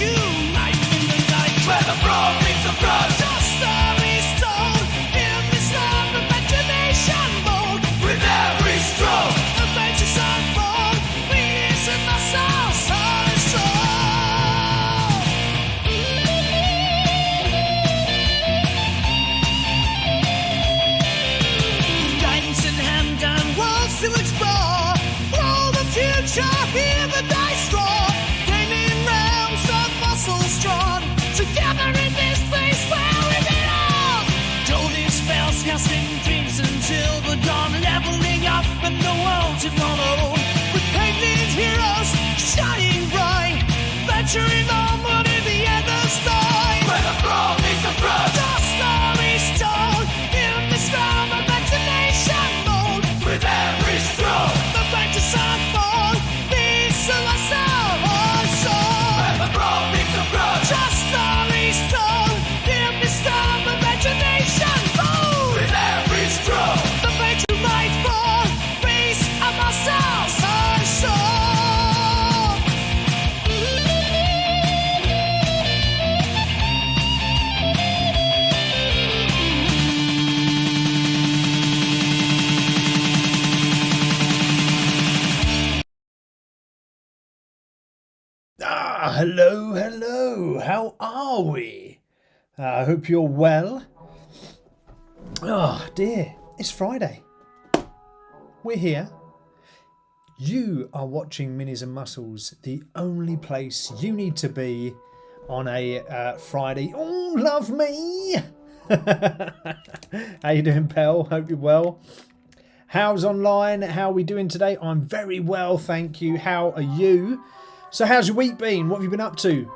unite in the night. Where the brawn meets the brawn. Just stories told in this love imagination mode. With every stroke, adventures unfold. Minis and muscles, heart and soul. Guidance in hand and worlds to explore. Roll the future, hear the dice roll. Gaining realms of muscles drawn. Together in this place where we belong. Doting spells, casting dreams until the dawn. Leveling up and the world to follow. With painted heroes shining bright. Venturing onward in the endless night. Where the brawn meets the brawn. The stories told in the storm imagination mode. With every stroke, the vengeance unfold. These are my soul. Where the brawn meets the brawn. Just stories told in the storm imagination mode. With every stroke, the fate to fight for. Face of my soul's heart and soul. Hello. How are we? I hope you're well. Oh dear, it's Friday. We're here. You are watching Minis and Muscles, the only place you need to be on a Friday. Oh, love me. How you doing, pal? Hope you're well. How's online? How are we doing today? I'm very well, thank you. How are you? So how's your week been? What have you been up to?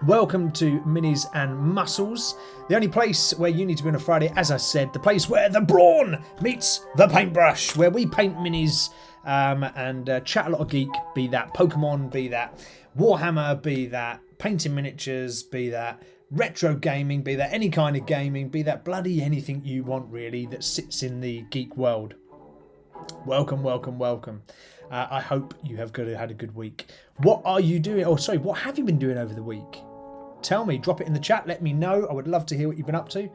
Welcome to Minis and Muscles, the only place where you need to be on a Friday, as I said, the place where the brawn meets the paintbrush, where we paint minis and chat a lot of geek, be that Pokemon, be that Warhammer, be that painting miniatures, be that retro gaming, be that any kind of gaming, be that bloody anything you want really that sits in the geek world. Welcome. I hope you have had a good week. What are you doing? Oh, sorry, what have you been doing over the week? Tell me, drop it in the chat, let me know. I would love to hear what you've been up to.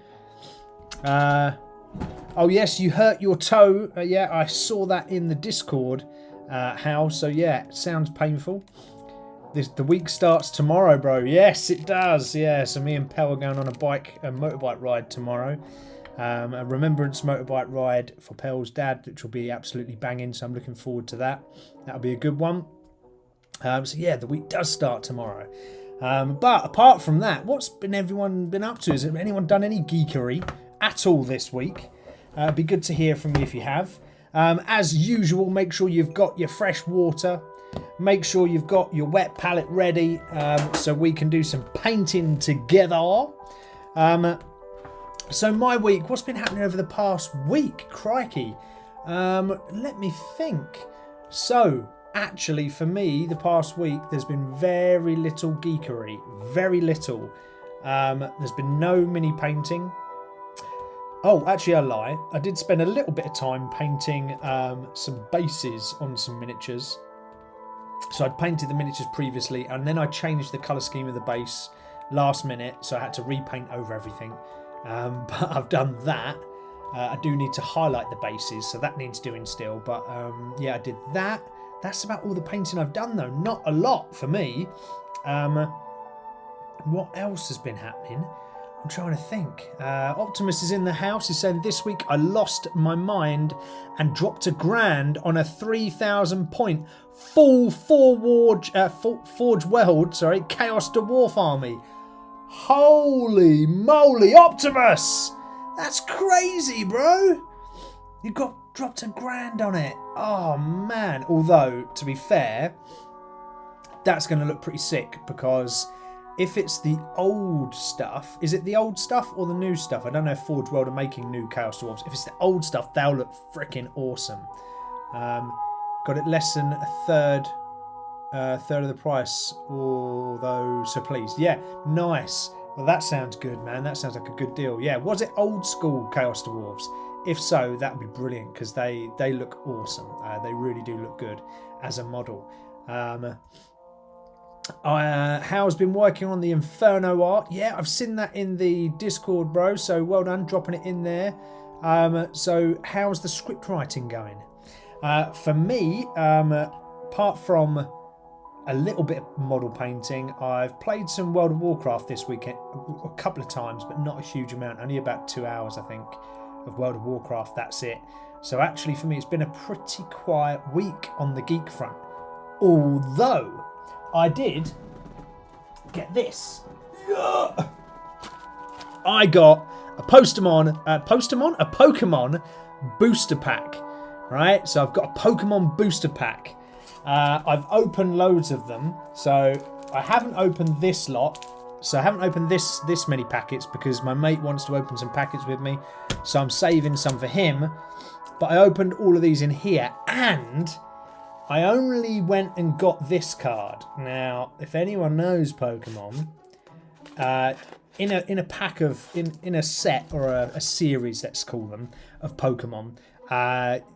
Oh, yes, you hurt your toe. Yeah, I saw that in the Discord, Hal. So, yeah, sounds painful. The week starts tomorrow, bro. Yes, it does. Yeah, so me and Pell are going on a motorbike ride tomorrow. A remembrance motorbike ride for Pell's dad, which will be absolutely banging, so I'm looking forward to that. That'll be a good one. So yeah, the week does start tomorrow. But apart from that, what's everyone been up to? Has anyone done any geekery at all this week? It'd be good to hear from you if you have. As usual, make sure you've got your fresh water. Make sure you've got your wet palette ready so we can do some painting together. So my week, what's been happening over the past week? Crikey. Let me think. So, actually for me, the past week, there's been very little geekery. Very little. There's been no mini painting. Oh, actually I lie. I did spend a little bit of time painting some bases on some miniatures. So I'd painted the miniatures previously and then I changed the colour scheme of the base last minute. So I had to repaint over everything. But I've done that. I do need to highlight the bases, so that needs doing still. But yeah, I did that. That's about all the painting I've done, though. Not a lot for me. What else has been happening? I'm trying to think. Optimus is in the house. He's saying, this week I lost my mind and dropped £1,000 on a 3,000 point full Forge World, Chaos Dwarf army. Holy moly, Optimus! That's crazy, bro. You dropped £1,000 on it. Oh man. Although, to be fair, that's going to look pretty sick because if it's the old stuff, is it the old stuff or the new stuff? I don't know if Forge World are making new Chaos Dwarves. If it's the old stuff, they'll look freaking awesome. Got it less than a third of the price, although so pleased. Yeah, nice. Well, that sounds good, man. That sounds like a good deal. Yeah, was it old school Chaos Dwarves? If so, that would be brilliant because they look awesome. They really do look good as a model. Hal's been working on the Inferno art. Yeah, I've seen that in the Discord, bro. So well done, dropping it in there. So how's the script writing going? For me, apart from a little bit of model painting, I've played some World of Warcraft this weekend a couple of times, but not a huge amount. Only about 2 hours, I think, of World of Warcraft. That's it. So actually, for me, it's been a pretty quiet week on the geek front. Although I did get this. I got a Pokemon booster pack. Right, so I've got a Pokemon booster pack. I've opened loads of them, so I haven't opened this lot. So I haven't opened this many packets because my mate wants to open some packets with me. So I'm saving some for him. But I opened all of these in here, and I only went and got this card. Now, if anyone knows Pokemon, in a pack of in a set or a series, let's call them, of Pokemon.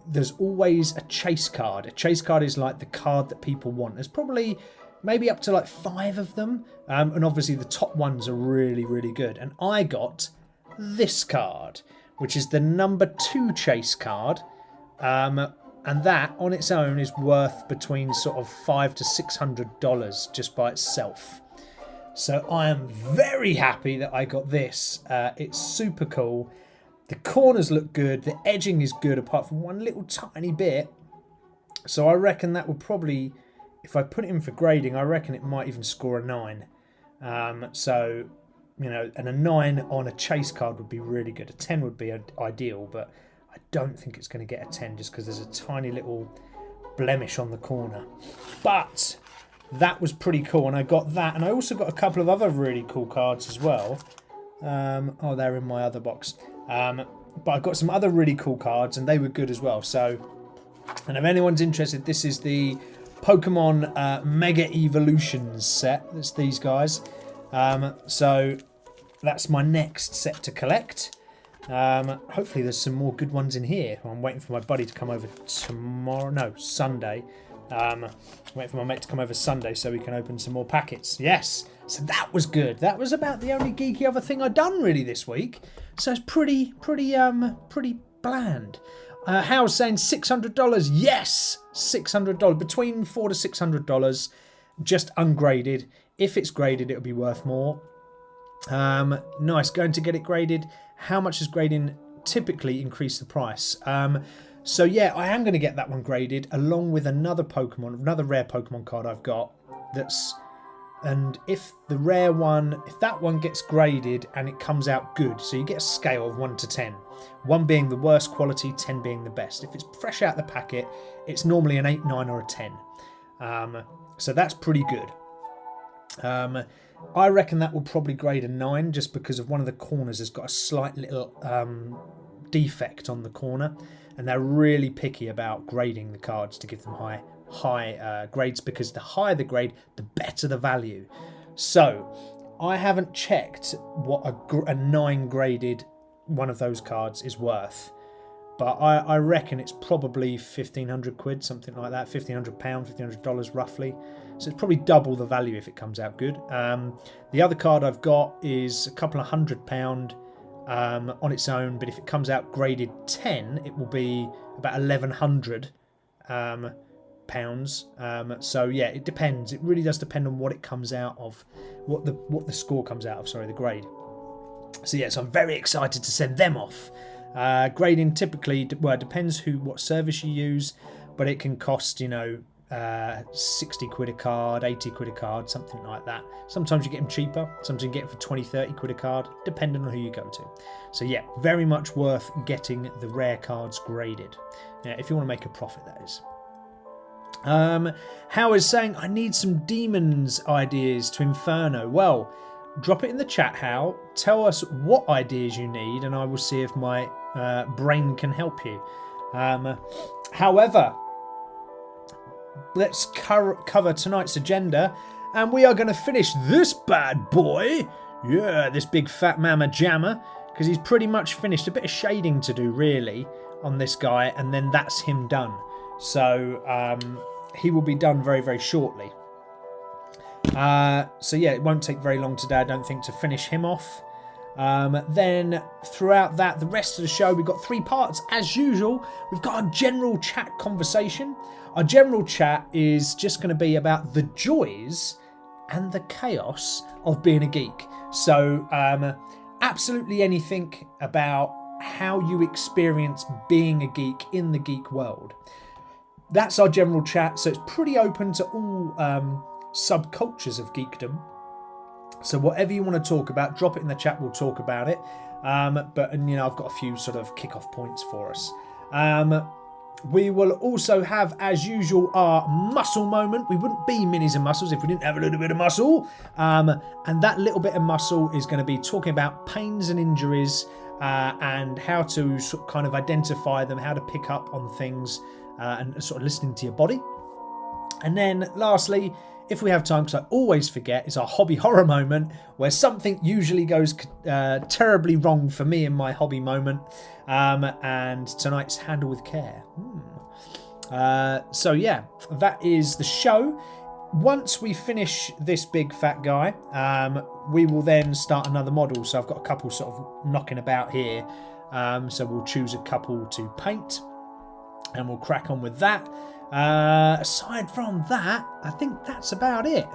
There's always a chase card. A chase card is like the card that people want. There's probably maybe up to like 5 of them. And obviously the top ones are really, really good. And I got this card, which is the number 2 chase card. And that on its own is worth between sort of $500 to $600 just by itself. So I am very happy that I got this. It's super cool. The corners look good. The edging is good apart from one little tiny bit. So I reckon that will probably, if I put it in for grading, I reckon it might even score a 9. So, you know, and a 9 on a chase card would be really good. A 10 would be ideal, but I don't think it's going to get a 10 just because there's a tiny little blemish on the corner. But that was pretty cool, and I got that. And I also got a couple of other really cool cards as well. Oh, they're in my other box. But I got some other really cool cards, and they were good as well. So, and if anyone's interested, this is the Pokemon Mega Evolutions set. That's these guys. So that's my next set to collect. Hopefully there's some more good ones in here. I'm waiting for my buddy to come over tomorrow. No, Sunday. Waiting for my mate to come over Sunday so we can open some more packets. Yes. So that was good. That was about the only geeky other thing I'd done really this week. So it's pretty bland. Hal's saying $600. Yes, $600. Between $400 to $600, just ungraded. If it's graded, it'll be worth more. Nice. Going to get it graded. How much does grading typically increase the price? So yeah, I am going to get that one graded along with another rare Pokemon card I've got. And if the rare one, if that one gets graded and it comes out good, so you get a scale of 1 to 10. 1 being the worst quality, 10 being the best. If it's fresh out the packet, it's normally an 8, 9 or a 10. So that's pretty good. I reckon that will probably grade a 9 just because of one of the corners has got a slight little defect on the corner, and they're really picky about grading the cards to give them high grades, because the higher the grade, the better the value. So I haven't checked what a 9 graded one of those cards is worth, but I reckon it's probably 1,500 quid, something like that, £1,500, $1,500 roughly. So it's probably double the value if it comes out good. The other card I've got is a couple of £100 on its own, but if it comes out graded 10, it will be about 1,100 pounds. So yeah, it depends. It really does depend on what it comes out of, what the score comes out of. Sorry, the grade. So yeah, so I'm very excited to send them off. Grading typically, well, it depends what service you use, but it can cost 60 quid a card, 80 quid a card, something like that. Sometimes you get them cheaper, sometimes you get them for 20, 30 quid a card, depending on who you go to. So yeah, very much worth getting the rare cards graded. If you want to make a profit, that is. Howard is saying, I need some demons ideas to Inferno. Well, drop it in the chat, Hal. Tell us what ideas you need, and I will see if my brain can help you. However, let's cover tonight's agenda, and we are going to finish this bad boy. Yeah, this big fat mama jammer, because he's pretty much finished. A bit of shading to do, really, on this guy, and then that's him done. So he will be done very, very shortly. So yeah, it won't take very long today, I don't think, to finish him off. Then throughout that, the rest of the show, we've got 3 parts as usual. We've got our general chat conversation. Our general chat is just going to be about the joys and the chaos of being a geek. So absolutely anything about how you experience being a geek in the geek world. That's our general chat, so it's pretty open to all subcultures of geekdom. So whatever you want to talk about, drop it in the chat, we'll talk about it. But you know, I've got a few sort of kick-off points for us. We will also have, as usual, our muscle moment. We wouldn't be Minis and Muscles if we didn't have a little bit of muscle. And that little bit of muscle is going to be talking about pains and injuries and how to sort of kind of identify them, how to pick up on things and sort of listening to your body. And then lastly, if we have time, because I always forget, is our hobby horror moment, where something usually goes terribly wrong for me in my hobby moment. And tonight's handle with care. So yeah, that is the show. Once we finish this big fat guy, we will then start another model. So I've got a couple sort of knocking about here. So we'll choose a couple to paint and we'll crack on with that. Aside from that, I think that's about it.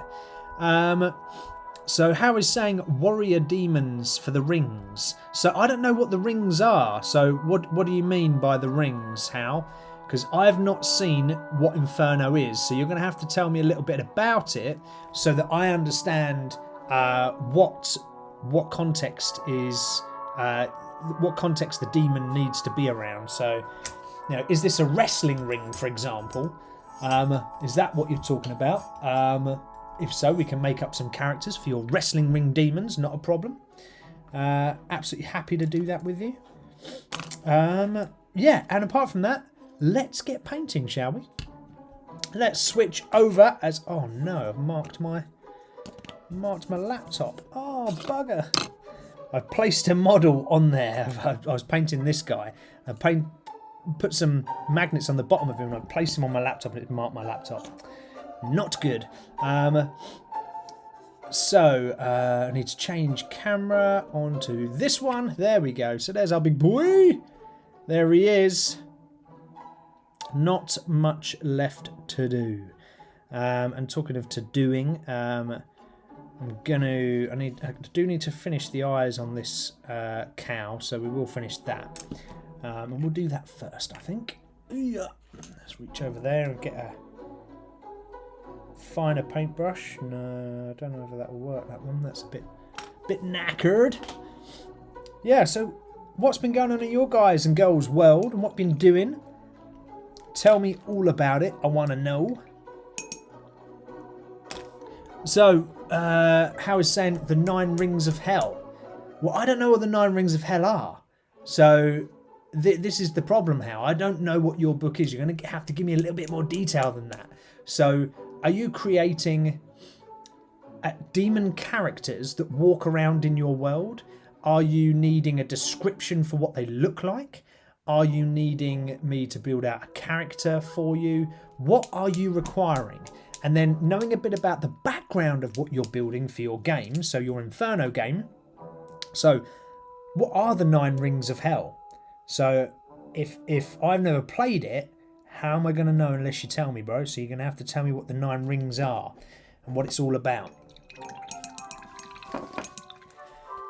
So How is saying warrior demons for the rings. So I don't know what the rings are. So what do you mean by the rings, How? Because I've not seen what Inferno is. So you're going to have to tell me a little bit about it so that I understand what context is what context the demon needs to be around. So, you know, is this a wrestling ring, for example? Is that what you're talking about? If so, we can make up some characters for your wrestling ring demons, not a problem. Absolutely happy to do that with you. Yeah, and apart from that, let's get painting, shall we? Let's switch over as... Oh no, I've marked my laptop. Oh, bugger. I've placed a model on there. I was painting this guy. I put some magnets on the bottom of him and I placed him on my laptop and it marked my laptop. Not good. So I need to change camera onto this one. There we go. So there's our big boy. There he is. Not much left to do. And talking of to doing, I do need to finish the eyes on this cow, so we will finish that. And we'll do that first, I think. Yeah. Let's reach over there and get a finer paintbrush. No, I don't know whether that will work, that one. That's a bit knackered. Yeah, so what's been going on in your guys and girls world and what been doing? Tell me all about it. I want to know. So, How is saying the 9 rings of hell. Well, I don't know what the 9 rings of hell are. So, this is the problem, How. I don't know what your book is. You're going to have to give me a little bit more detail than that. So, are you creating demon characters that walk around in your world? Are you needing a description for what they look like? Are you needing me to build out a character for you? What are you requiring? And then knowing a bit about the background of what you're building for your game, so your Inferno game. So, what are the 9 rings of hell? So, if I've never played it, how am I going to know unless you tell me, bro? So you're going to have to tell me what the 9 rings are and what it's all about.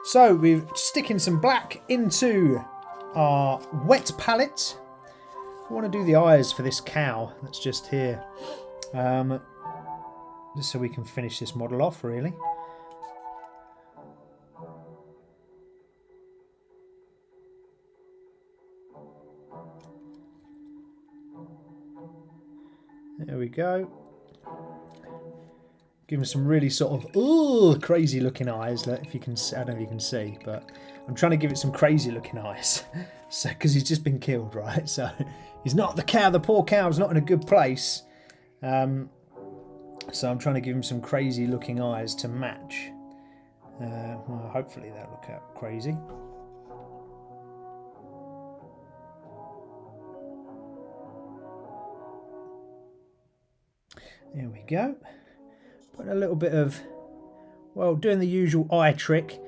So, we're sticking some black into our wet palette. I want to do the eyes for this cow that's just here. Just so we can finish this model off, really. There we go. Give him some really sort of crazy looking eyes. If you can, I don't know if you can see, but I'm trying to give it some crazy looking eyes. So, because he's just been killed, right? So he's not the cow. The poor cow's not in a good place. So I'm trying to give him some crazy looking eyes to match. Well, hopefully they'll look out crazy. There we go. put a little bit of, well, doing the usual eye trick.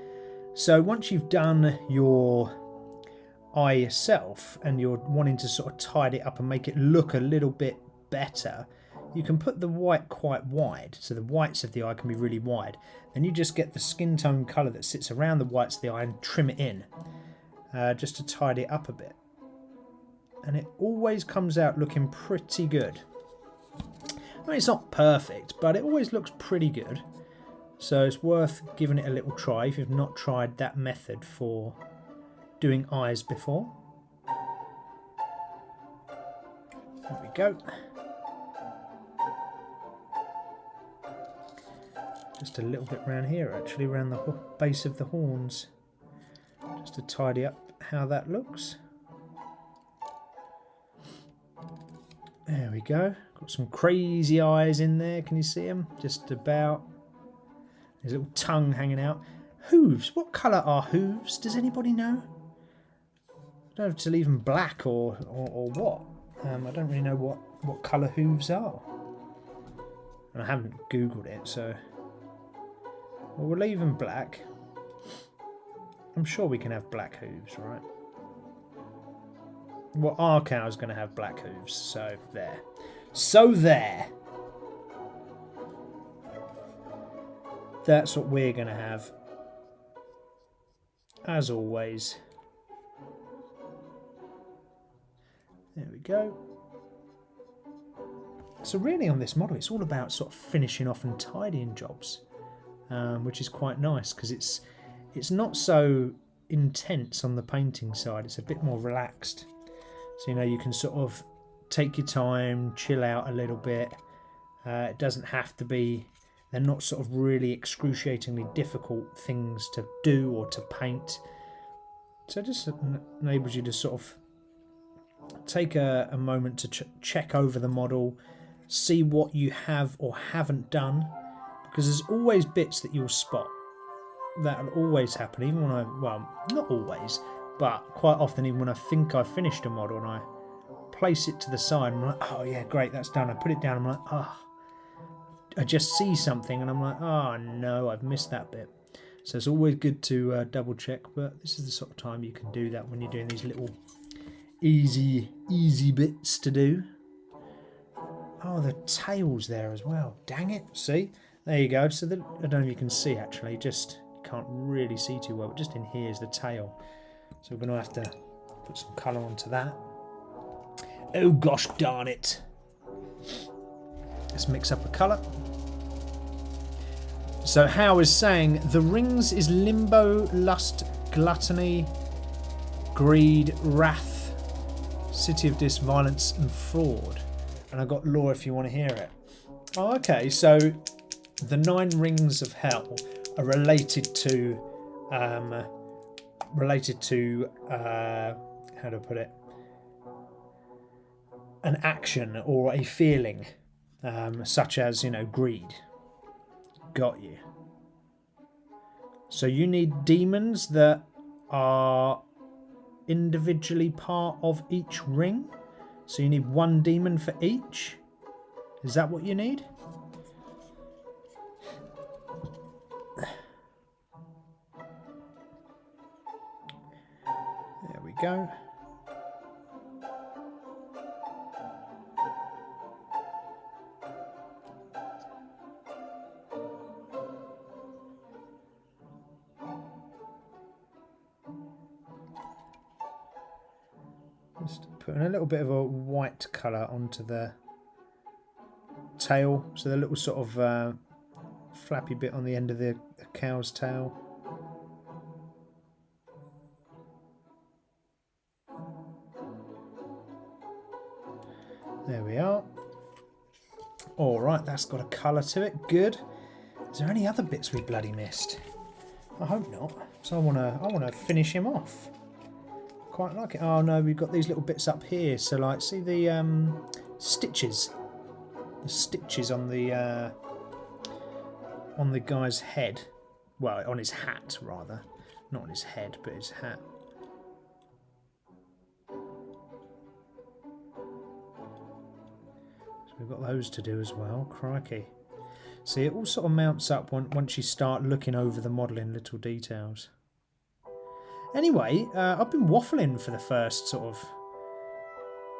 So once you've done your eye yourself and you're wanting to sort of tidy it up and make it look a little bit better, you can put the white quite wide, so the whites of the eye can be really wide. Then you just get the skin tone colour that sits around the whites of the eye and trim it in, just to tidy it up a bit. And it always comes out looking pretty good. I mean, it's not perfect, but it always looks pretty good. So it's worth giving it a little try if you've not tried that method for doing eyes before. There we go. Just a little bit around here, actually, around the base of the horns, just to tidy up how that looks. There we go. Got some crazy eyes in there. Can you see them? Just about. There's a little tongue hanging out. Hooves. What colour are hooves? Does anybody know? I don't know if it's even black or what. I don't really know what colour hooves are. And I haven't Googled it, so... Well, we'll leave them black. I'm sure we can have black hooves, right? Well, our cow's going to have black hooves, so there. So there! That's what we're going to have. As always. There we go. So really on this model, it's all about sort of finishing off and tidying jobs. Which is quite nice because it's not so intense on the painting side. It's a bit more relaxed. So, you know, you can sort of take your time, chill out a little bit. It doesn't have to be... They're not sort of really excruciatingly difficult things to do or to paint. So it just enables you to sort of take a moment to check over the model, see what you have or haven't done, because there's always bits that you'll spot. That'll always happen, even when well, not always, but quite often, even when I think I've finished a model and I place it to the side, I'm like, oh yeah, great, that's done. I put it down, I'm like, ah. I just see something and I'm like, oh no, I've missed that bit. So it's always good to double check, but this is the sort of time you can do that when you're doing these little easy bits to do. Oh, the tail's there as well. Dang it. See? There you go. So I don't know if you can see actually, just can't really see too well, but just in here is the tail. So we're going to have to put some colour onto that. Oh gosh darn it. Let's mix up a colour. So How is saying, the rings is limbo, lust, gluttony, greed, wrath, city of dis, violence and fraud. And I got law if you want to hear it. Oh, okay, so the 9 rings of hell are related to how do I put it? An action or a feeling, such as, you know, greed. Got you. So you need demons that are individually part of each ring. So you need 1 demon for each. Is that what you need? There we go. Just putting a little bit of a white colour onto the tail, so the little sort of flappy bit on the end of the cow's tail. There we are. Alright, that's got a colour to it. Good. Is there any other bits we bloody missed? I hope not. So I wanna finish him off. Quite like it. Oh no, we've got these little bits up here. So like, see the stitches. The stitches on the guy's head. Well, on his hat rather. Not on his head, but his hat. So we've got those to do as well. Crikey. See, it all sort of mounts up once you start looking over the model in little details. Anyway, I've been waffling for the first sort of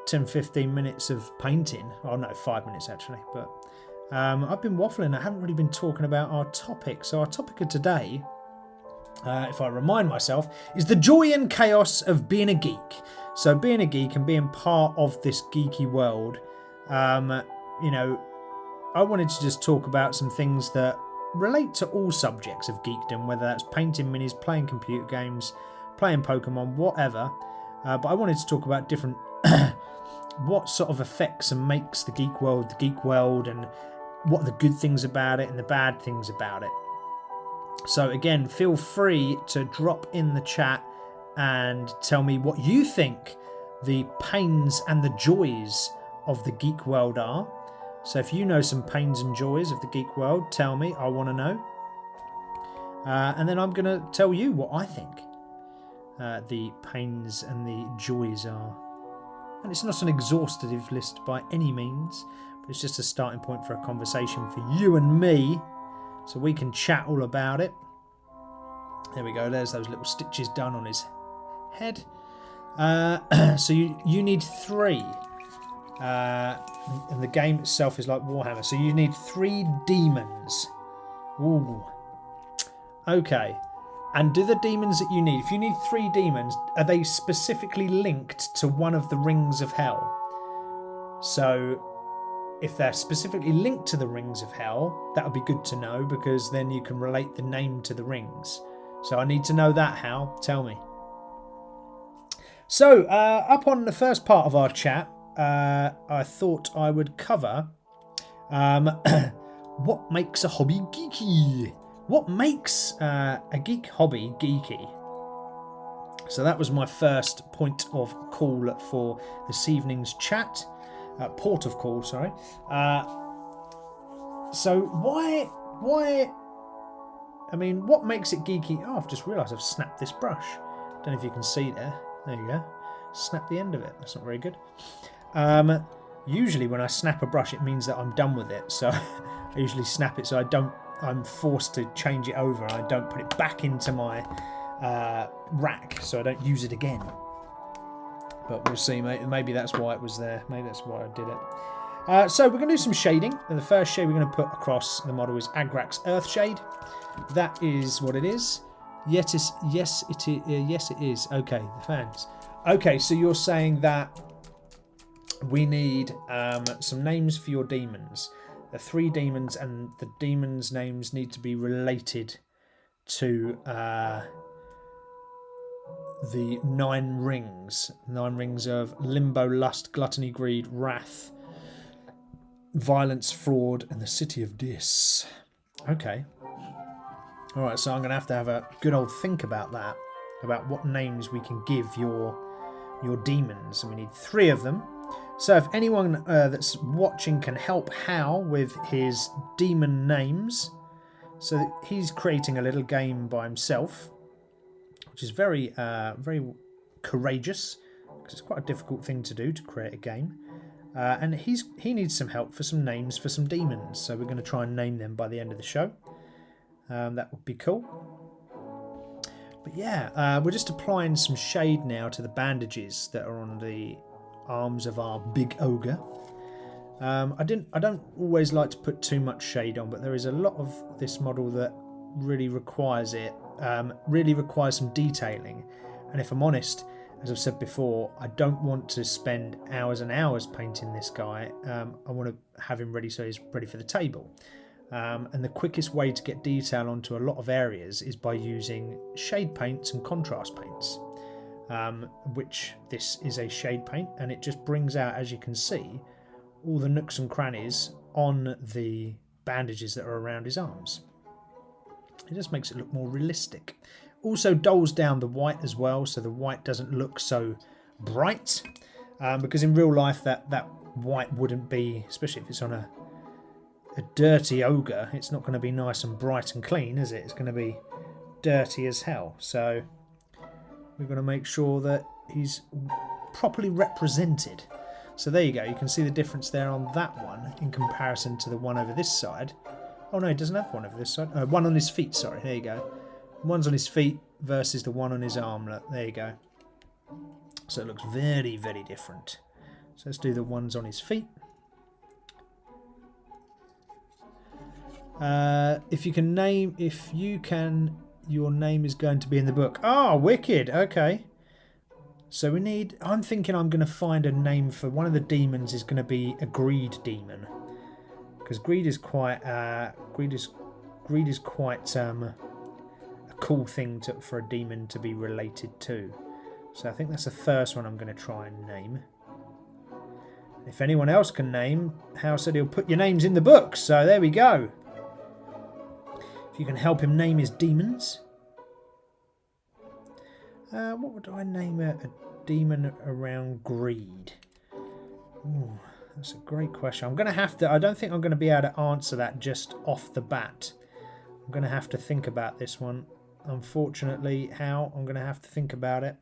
10-15 minutes of painting. Oh no, 5 minutes actually. But I've been waffling. I haven't really been talking about our topic. So our topic of today, if I remind myself, is the joy and chaos of being a geek. So being a geek and being part of this geeky world, you know, I wanted to just talk about some things that relate to all subjects of geekdom, whether that's painting minis, playing computer games, playing Pokemon, whatever. But I wanted to talk about different what sort of affects and makes the geek world, and what are the good things about it and the bad things about it. So again, feel free to drop in the chat and tell me what you think the pains and the joys of the geek world are. So if you know some pains and joys of the geek world, tell me, I want to know. And then I'm going to tell you what I think the pains and the joys are. And it's not an exhaustive list by any means, but it's just a starting point for a conversation for you and me, so we can chat all about it. There we go, there's those little stitches done on his head. So you need 3. And the game itself is like Warhammer, so you need 3 demons. Ooh. Okay. And do the demons that you need, if you need 3 demons, are they specifically linked to one of the rings of hell? So if they're specifically linked to the rings of hell, that would be good to know, because then you can relate the name to the rings. So I need to know that, Hal. Tell me. So up on the first part of our chat, I thought I would cover what makes a hobby geeky. What makes a geek hobby geeky? So that was my first point of call for this evening's chat. Port of call, sorry. So why? I mean, what makes it geeky? Oh, I've just realised I've snapped this brush. Don't know if you can see there. There you go. Snap the end of it. That's not very good. Usually when I snap a brush, it means that I'm done with it. So I usually snap it so I'm forced to change it over, and I don't put it back into my rack, so I don't use it again. But we'll see, maybe that's why it was there. Maybe that's why I did it. So we're going to do some shading, and the first shade we're going to put across the model is Agrax Earth Shade. That is what it is. Yes, it is. Okay, the fans. Okay, so you're saying that we need some names for your demons. The 3 demons, and the demons' names need to be related to the 9 rings. 9 rings of limbo, lust, gluttony, greed, wrath, violence, fraud, and the city of Dis. Okay. Alright, so I'm going to have a good old think about that, about what names we can give your demons. And we need 3 of them. So if anyone that's watching can help Hal with his demon names, so he's creating a little game by himself, which is very courageous, because it's quite a difficult thing to do, to create a game. And he needs some help for some names for some demons, so we're going to try and name them by the end of the show. That would be cool. But yeah, we're just applying some shade now to the bandages that are on the arms of our big ogre. I don't always like to put too much shade on, but there is a lot of this model that really requires it. Really requires some detailing. And if I'm honest, as I've said before, I don't want to spend hours and hours painting this guy. I want to have him ready so he's ready for the table. And the quickest way to get detail onto a lot of areas is by using shade paints and contrast paints. Which this is a shade paint, and it just brings out, as you can see, all the nooks and crannies on the bandages that are around his arms. It just makes it look more realistic. Also dulls down the white as well, so the white doesn't look so bright, because in real life that white wouldn't be, especially if it's on a dirty ogre, it's not going to be nice and bright and clean, is it? It's going to be dirty as hell. So we're going to make sure that he's properly represented. So there you go. You can see the difference there on that one in comparison to the one over this side, Oh no, he doesn't have one over this side. One on his feet, sorry. There you go. One's on his feet versus the one on his arm. Look, there you go. So it looks very, very different. So let's do the ones on his feet. If you can, your name is going to be in the book. Oh, wicked. Okay. So we need, I'm thinking I'm going to find a name for one of the demons is going to be a greed demon. Because greed is quite, greed is quite a cool thing for a demon to be related to. So I think that's the first one I'm going to try and name. If anyone else can name, Hal said he'll put your names in the book. So there we go. If you can help him name his demons. What would I name a demon around greed? Ooh, that's a great question. I'm going to have to... I don't think I'm going to be able to answer that just off the bat. I'm going to have to think about this one. Unfortunately, how? I'm going to have to think about it.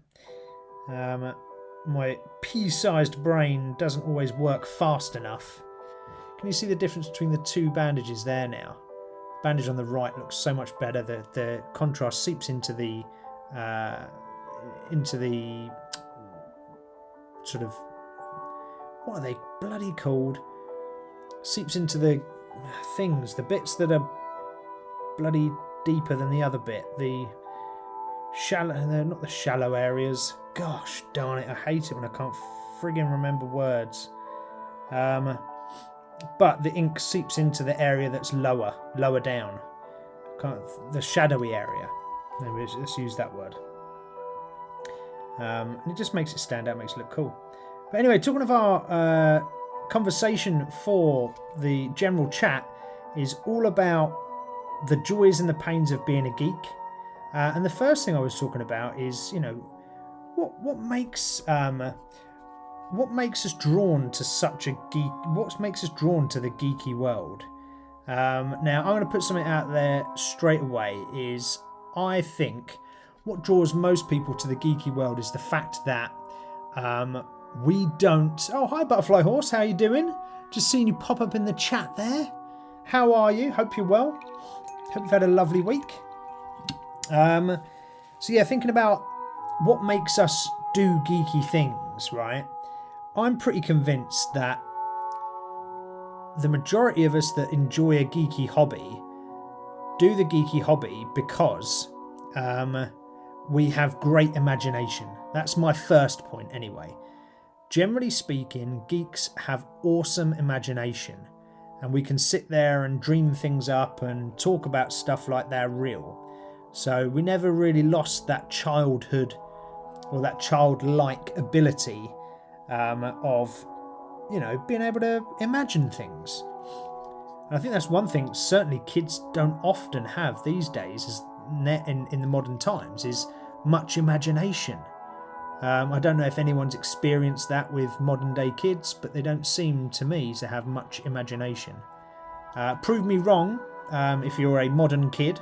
My pea-sized brain doesn't always work fast enough. Can you see the difference between the two bandages there now? The bandage on the right looks so much better. The contrast seeps into the sort of, what are they bloody called? Seeps into the things, the bits that are bloody deeper than the other bit. The shallow, they're not the shallow areas. Gosh darn it, I hate it when I can't friggin' remember words. But the ink seeps into the area that's lower down. The shadowy area. Maybe let's use that word. And it just makes it stand out, makes it look cool. But anyway, talking of our conversation for the general chat is all about the joys and the pains of being a geek. And the first thing I was talking about is, you know, what makes us drawn to such a geek? What makes us drawn to the geeky world? Now, I'm going to put something out there straight away. Is I think what draws most people to the geeky world is the fact that we don't... Oh, hi, Butterfly Horse. How you doing? Just seeing you pop up in the chat there. How are you? Hope you're well. Hope you've had a lovely week. So, yeah, thinking about what makes us do geeky things, right? I'm pretty convinced that the majority of us that enjoy a geeky hobby do the geeky hobby because we have great imagination. That's my first point anyway. Generally speaking, geeks have awesome imagination, and we can sit there and dream things up and talk about stuff like they're real. So we never really lost that childhood or that childlike ability of, you know, being able to imagine things. And I think that's one thing certainly kids don't often have these days in the modern times is much imagination. I don't know if anyone's experienced that with modern day kids, but they don't seem to me to have much imagination. Prove me wrong if you're a modern kid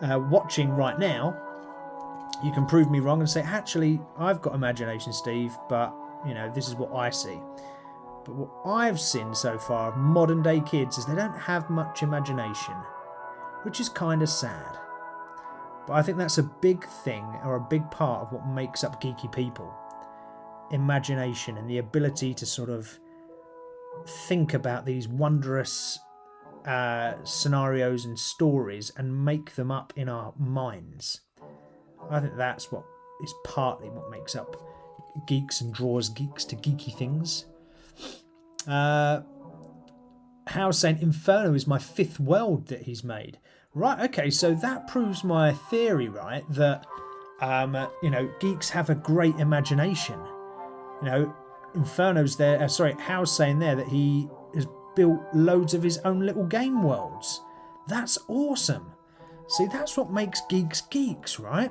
watching right now. You can prove me wrong and say, actually, I've got imagination, Steve, but, you know, this is what I see. But what I've seen so far of modern day kids is they don't have much imagination, which is kind of sad. But I think that's a big thing, or a big part of what makes up geeky people. Imagination and the ability to sort of think about these wondrous scenarios and stories and make them up in our minds. I think that's what is partly what makes up geeks and draws geeks to geeky things. How's saying Inferno is my fifth world that he's made. Right, okay, so that proves my theory, right, that, you know, geeks have a great imagination. You know, Inferno's there, How's saying there that he has built loads of his own little game worlds. That's awesome. See, that's what makes geeks geeks, right?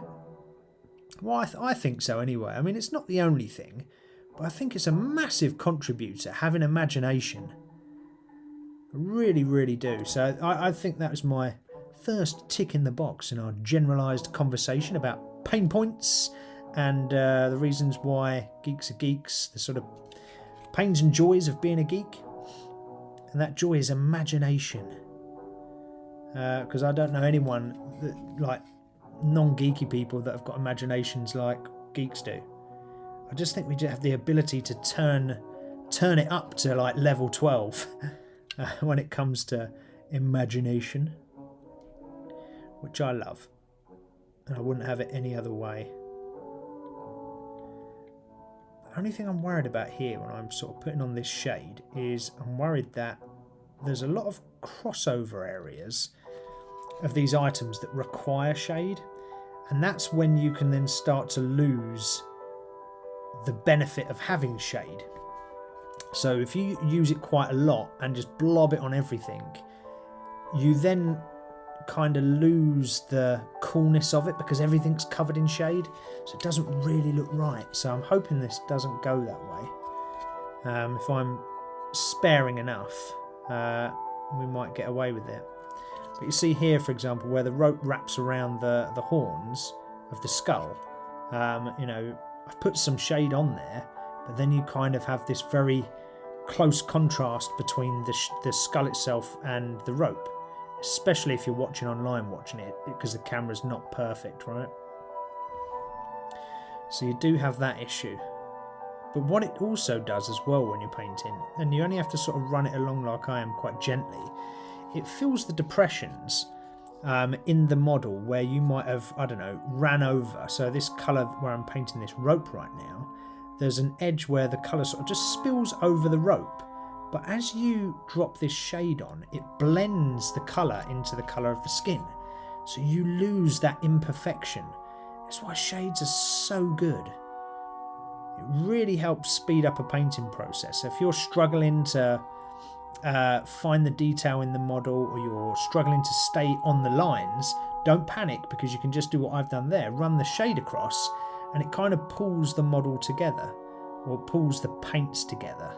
Well, I think so anyway. I mean, it's not the only thing, but I think it's a massive contributor, having imagination. I really, really do. So I think that was my first tick in the box in our generalised conversation about pain points and the reasons why geeks are geeks, the sort of pains and joys of being a geek. And that joy is imagination. Because I don't know anyone that, like non-geeky people that have got imaginations like geeks do. I just think we just have the ability to turn it up to like level 12 when it comes to imagination, which I love, and I wouldn't have it any other way. The only thing I'm worried about here when I'm sort of putting on this shade is I'm worried that there's a lot of crossover areas of these items that require shade, and that's when you can then start to lose the benefit of having shade. So if you use it quite a lot and just blob it on everything, you then kind of lose the coolness of it because everything's covered in shade, so it doesn't really look right. So I'm hoping this doesn't go that way. If I'm sparing enough, we might get away with it. But you see here, for example, where the rope wraps around the horns of the skull, you know, I've put some shade on there, but then you kind of have this very close contrast between the skull itself and the rope, especially if you're watching online, watching it, because the camera's not perfect, right? So you do have that issue. But what it also does as well when you're painting, and you only have to sort of run it along like I am quite gently, it fills the depressions in the model where you might have, I don't know, ran over. So this colour where I'm painting this rope right now, there's an edge where the colour sort of just spills over the rope. But as you drop this shade on, it blends the colour into the colour of the skin. So you lose that imperfection. That's why shades are so good. It really helps speed up a painting process. So if you're struggling to find the detail in the model, or you're struggling to stay on the lines, don't panic, because you can just do what I've done there. Run the shade across and it kind of pulls the model together, or pulls the paints together.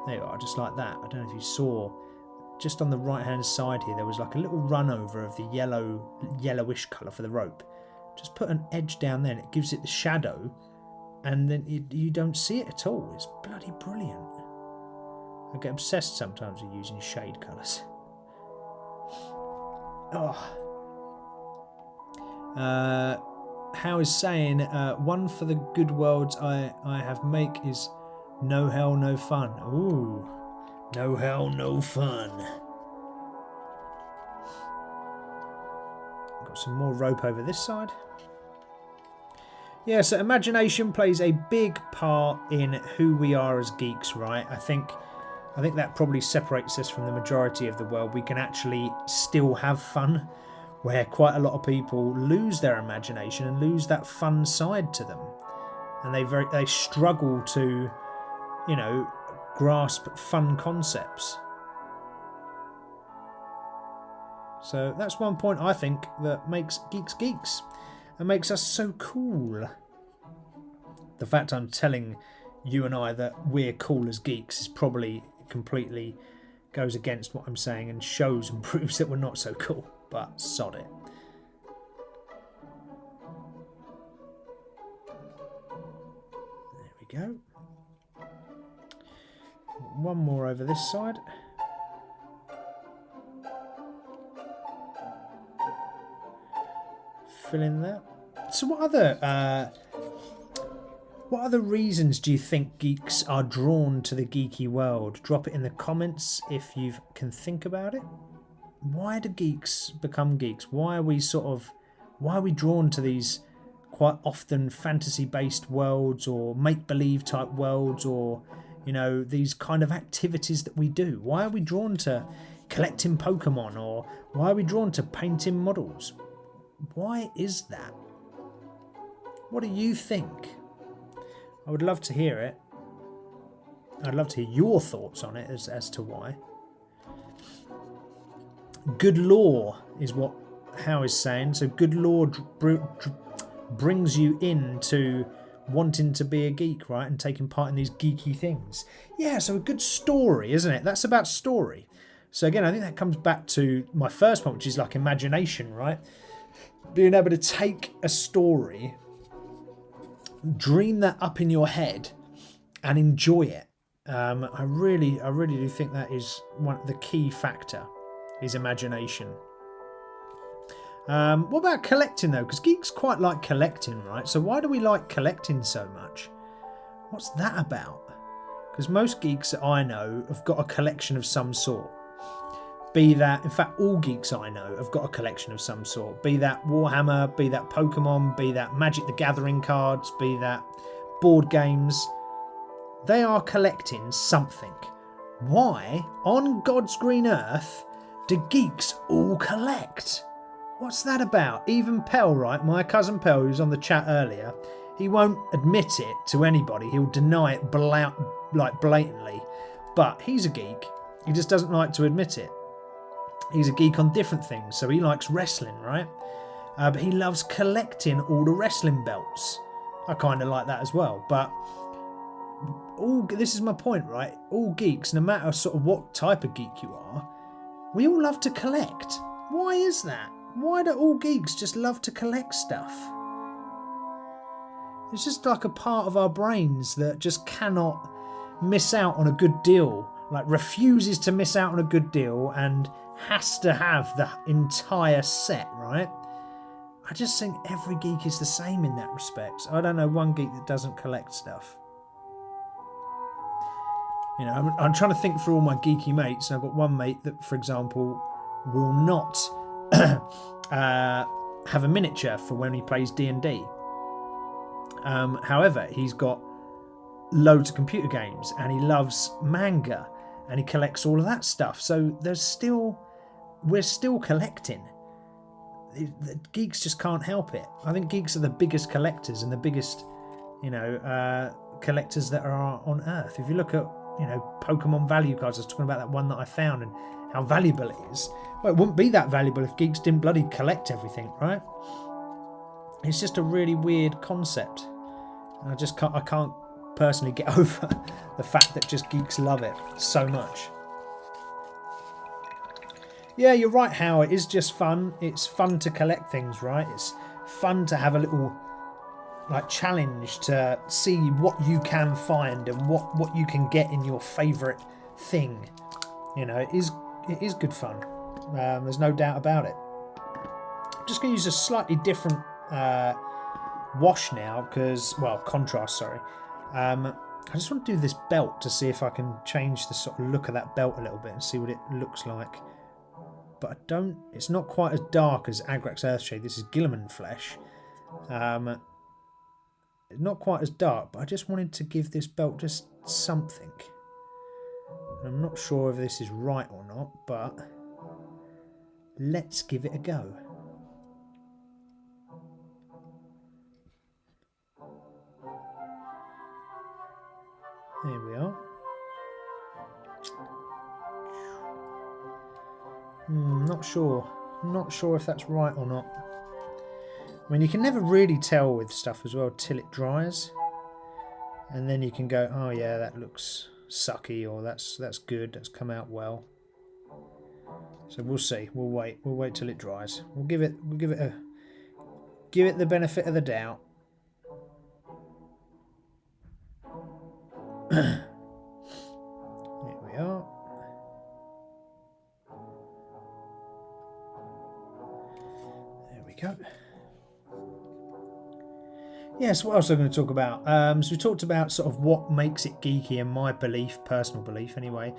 There you are, just like that. I don't know if you saw, just on the right hand side here, there was like a little run over of the yellowish colour for the rope. Just put an edge down there and it gives it the shadow, and then you don't see it at all. It's bloody brilliant. I get obsessed sometimes with using shade colours. How is saying, one for the good worlds I have make is no hell, no fun. Ooh, no hell, no fun. Got some more rope over this side. Yeah, so imagination plays a big part in who we are as geeks, right? I think that probably separates us from the majority of the world. We can actually still have fun, where quite a lot of people lose their imagination and lose that fun side to them, and they struggle to, you know, grasp fun concepts. So that's one point I think that makes geeks geeks and makes us so cool. The fact I'm telling you and I that we're cool as geeks is probably completely goes against what I'm saying and shows and proves that we're not so cool, but sod it. There we go. One more over this side. Fill in that. So what other reasons do you think geeks are drawn to the geeky world? Drop it in the comments if you can think about it. Why do geeks become geeks? Why are we drawn to these quite often fantasy-based worlds, or make-believe type worlds, or, you know, these kind of activities that we do? Why are we drawn to collecting Pokemon, or why are we drawn to painting models? Why is that? What do you think? I would love to hear it. I'd love to hear your thoughts on it as to why. Good lore is what How is saying. So good lore brings you into wanting to be a geek, right? And taking part in these geeky things. Yeah, so a good story, isn't it? That's about story. So again, I think that comes back to my first point, which is like imagination, right? Being able to take a story, dream that up in your head, and enjoy it. I really do think that is the key factor, is imagination. What about collecting though? Because geeks quite like collecting, right? So why do we like collecting so much? What's that about? Because most geeks that I know have got a collection of some sort. Be that, in fact, all geeks I know have got a collection of some sort. Be that Warhammer, be that Pokemon, be that Magic the Gathering cards, be that board games. They are collecting something. Why, on God's green earth, do geeks all collect? What's that about? Even Pell, right? My cousin Pell, who's on the chat earlier, he won't admit it to anybody. He'll deny it blatantly. But he's a geek. He just doesn't like to admit it. He's a geek on different things. So he likes wrestling, right? But he loves collecting all the wrestling belts. I kind of like that as well. But this is my point, right? All geeks, no matter sort of what type of geek you are, we all love to collect. Why is that? Why do all geeks just love to collect stuff? It's just like a part of our brains that just cannot miss out on a good deal. Like refuses to miss out on a good deal and has to have the entire set, right? I just think every geek is the same in that respect. I don't know one geek that doesn't collect stuff. You know, I'm trying to think through all my geeky mates, and I've got one mate that, for example, will not have a miniature for when he plays D&D. However, he's got loads of computer games, and he loves manga, and he collects all of that stuff. So we're still collecting. The geeks just can't help it. I think geeks are the biggest collectors and the biggest, collectors that are on Earth. If you look at, Pokemon value cards, I was talking about that one that I found and how valuable it is. Well, it wouldn't be that valuable if geeks didn't bloody collect everything, right? It's just a really weird concept. And I can't personally get over the fact that just geeks love it so much. Yeah, you're right, How. It is just fun. It's fun to collect things, right? It's fun to have a little challenge to see what you can find and what you can get in your favourite thing. It is good fun. There's no doubt about it. I'm just going to use a slightly different wash now contrast, sorry. I just want to do this belt to see if I can change the sort of look of that belt a little bit and see what it looks like. But it's not quite as dark as Agrax Earthshade. This is Gilliman Flesh. Not quite as dark, but I just wanted to give this belt just something. I'm not sure if this is right or not, but let's give it a go. There we are. Not sure. Not sure if that's right or not. I mean, you can never really tell with stuff as well till it dries. And then you can go, oh yeah, that looks sucky, or that's good, that's come out well. So we'll see. We'll wait till it dries. We'll give it the benefit of the doubt. Here we are. There we go. Yes, what else am I going to talk about? So we talked about sort of what makes it geeky, and my belief, personal belief anyway,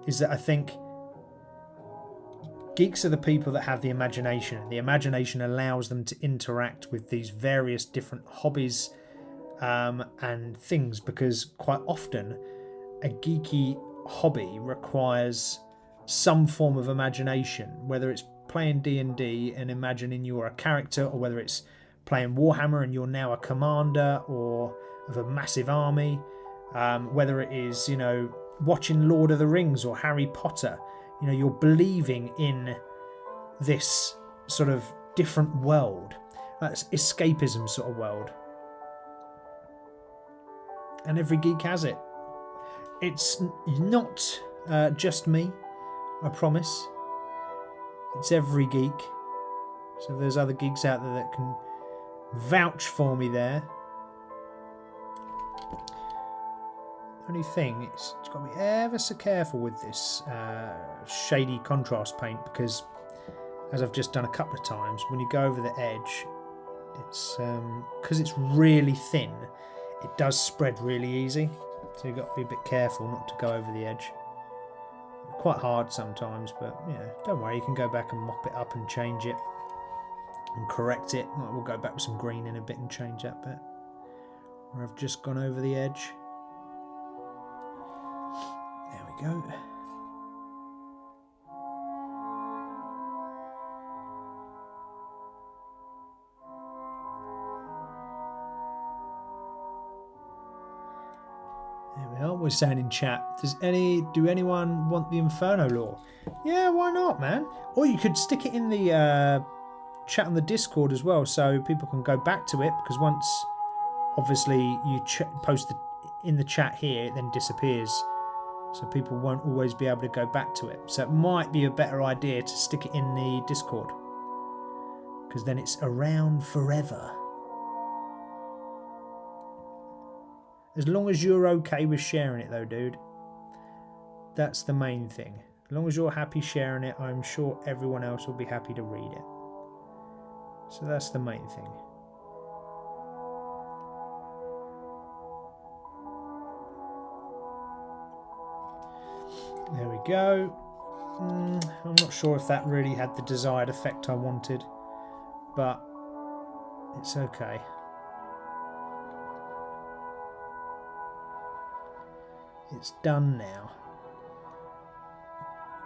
is that I think geeks are the people that have the imagination, and the imagination allows them to interact with these various different hobbies and things, because quite often a geeky hobby requires some form of imagination, whether it's playing D&D and imagining you're a character, or whether it's playing Warhammer and you're now a commander or of a massive army, whether it is, watching Lord of the Rings or Harry Potter, you're believing in this sort of different world, that's escapism sort of world. And every geek has it. It's not just me, I promise. It's every geek. So there's other geeks out there that can vouch for me there. Only thing, it's got to be ever so careful with this shady contrast paint, because as I've just done a couple of times, when you go over the edge, it's because it's really thin, it does spread really easy, so you've got to be a bit careful not to go over the edge. Quite hard sometimes, but you know, don't worry, you can go back and mop it up and change it and correct it. We'll go back with some green in a bit and change that bit where I've just gone over the edge. There we go. There we are. We're saying in chat, do anyone want the Inferno lore? Yeah, why not, man? Or you could stick it in the chat on the Discord as well, so people can go back to it, because once obviously you post it in the chat here, it then disappears, so people won't always be able to go back to it. So it might be a better idea to stick it in the Discord, because then it's around forever. As long as you're okay with sharing it though, dude. That's the main thing. As long as you're happy sharing it, I'm sure everyone else will be happy to read it. So that's the main thing. There we go. I'm not sure if that really had the desired effect I wanted, but it's okay. It's done now.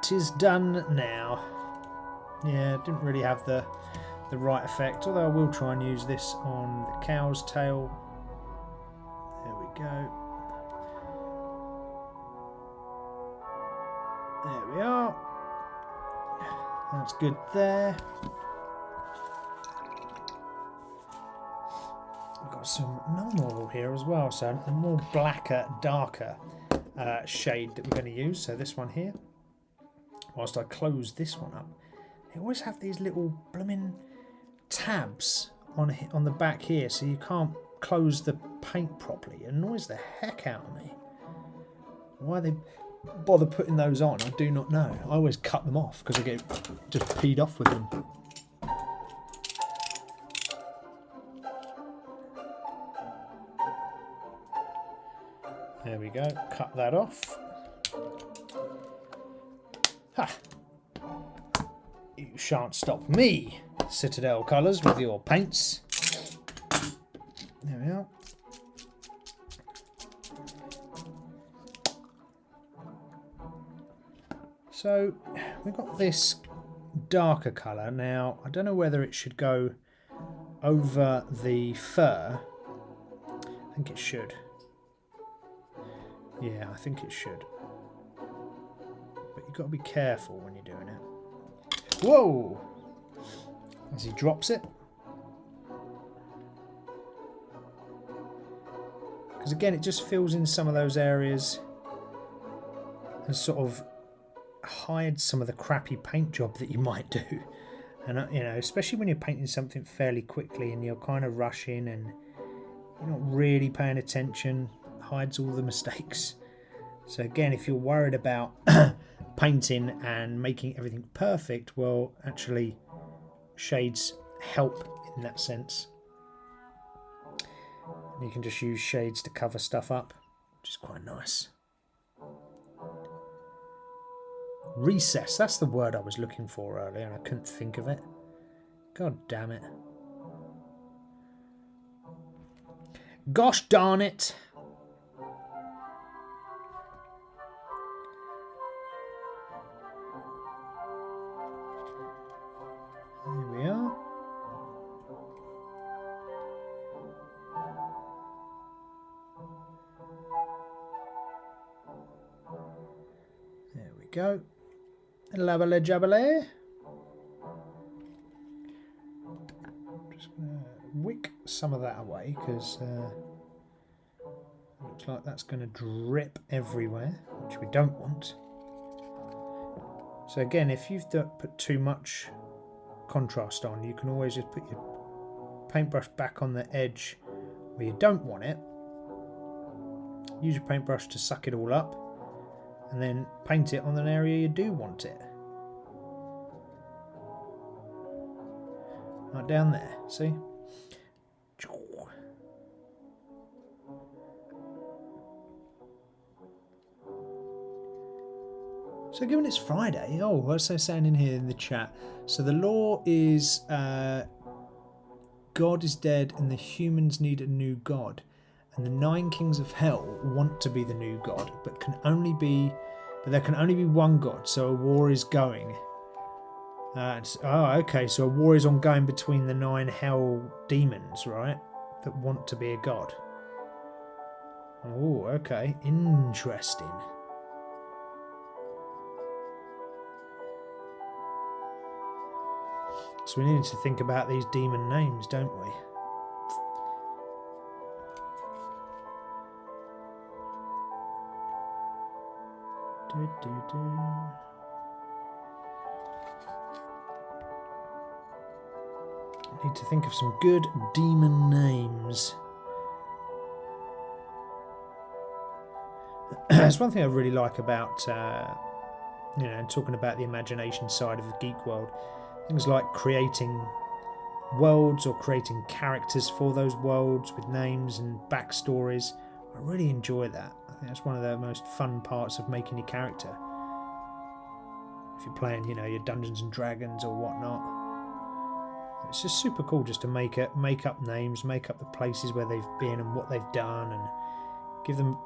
'Tis done now. Yeah, it didn't really have the right effect, although I will try and use this on the cow's tail. There we go. There we are. That's good there. I've got some normal here as well, so a more blacker, darker shade that we're going to use. So this one here, whilst I close this one up, they always have these little blooming tabs on the back here, so you can't close the paint properly. It annoys the heck out of me. Why they bother putting those on, I do not know. I always cut them off because I get just peed off with them. There we go, cut that off. Ha! You shan't stop me, Citadel Colours, with your paints. There we are. So we've got this darker colour. Now, I don't know whether it should go over the fur. I think it should. Yeah, I think it should. But you've got to be careful when you're doing it. Whoa! As he drops it. Because again, it just fills in some of those areas and sort of hides some of the crappy paint job that you might do. And you know, especially when you're painting something fairly quickly and you're kind of rushing and you're not really paying attention, hides all the mistakes. So again, if you're worried about painting and making everything perfect, well, actually shades help in that sense. And you can just use shades to cover stuff up, which is quite nice. Recess, that's the word I was looking for earlier and I couldn't think of it. God damn it. Gosh darn it. There we are. There we go. Labale jabale. Just going to wick some of that away because looks like that's going to drip everywhere, which we don't want. So again, if you've put too much contrast on, you can always just put your paintbrush back on the edge where you don't want it Use your paintbrush to suck it all up, and then paint it on an area you do want it. Right down there, see? So given it's Friday, oh, what's they saying in here in the chat? So the law is God is dead and the humans need a new god. And the 9 kings of hell want to be the new god, but there can only be one god, so a war is going. Okay, so a war is ongoing between the 9 hell demons, right? That want to be a god. Oh, okay, interesting. So we need to think about these demon names, don't we? I need to think of some good demon names. That's one thing I really like about, talking about the imagination side of the geek world. Things like creating worlds or creating characters for those worlds with names and backstories. I really enjoy that. I think that's one of the most fun parts of making your character. If you're playing, your Dungeons and Dragons or whatnot. It's just super cool just to make up names, make up the places where they've been and what they've done, and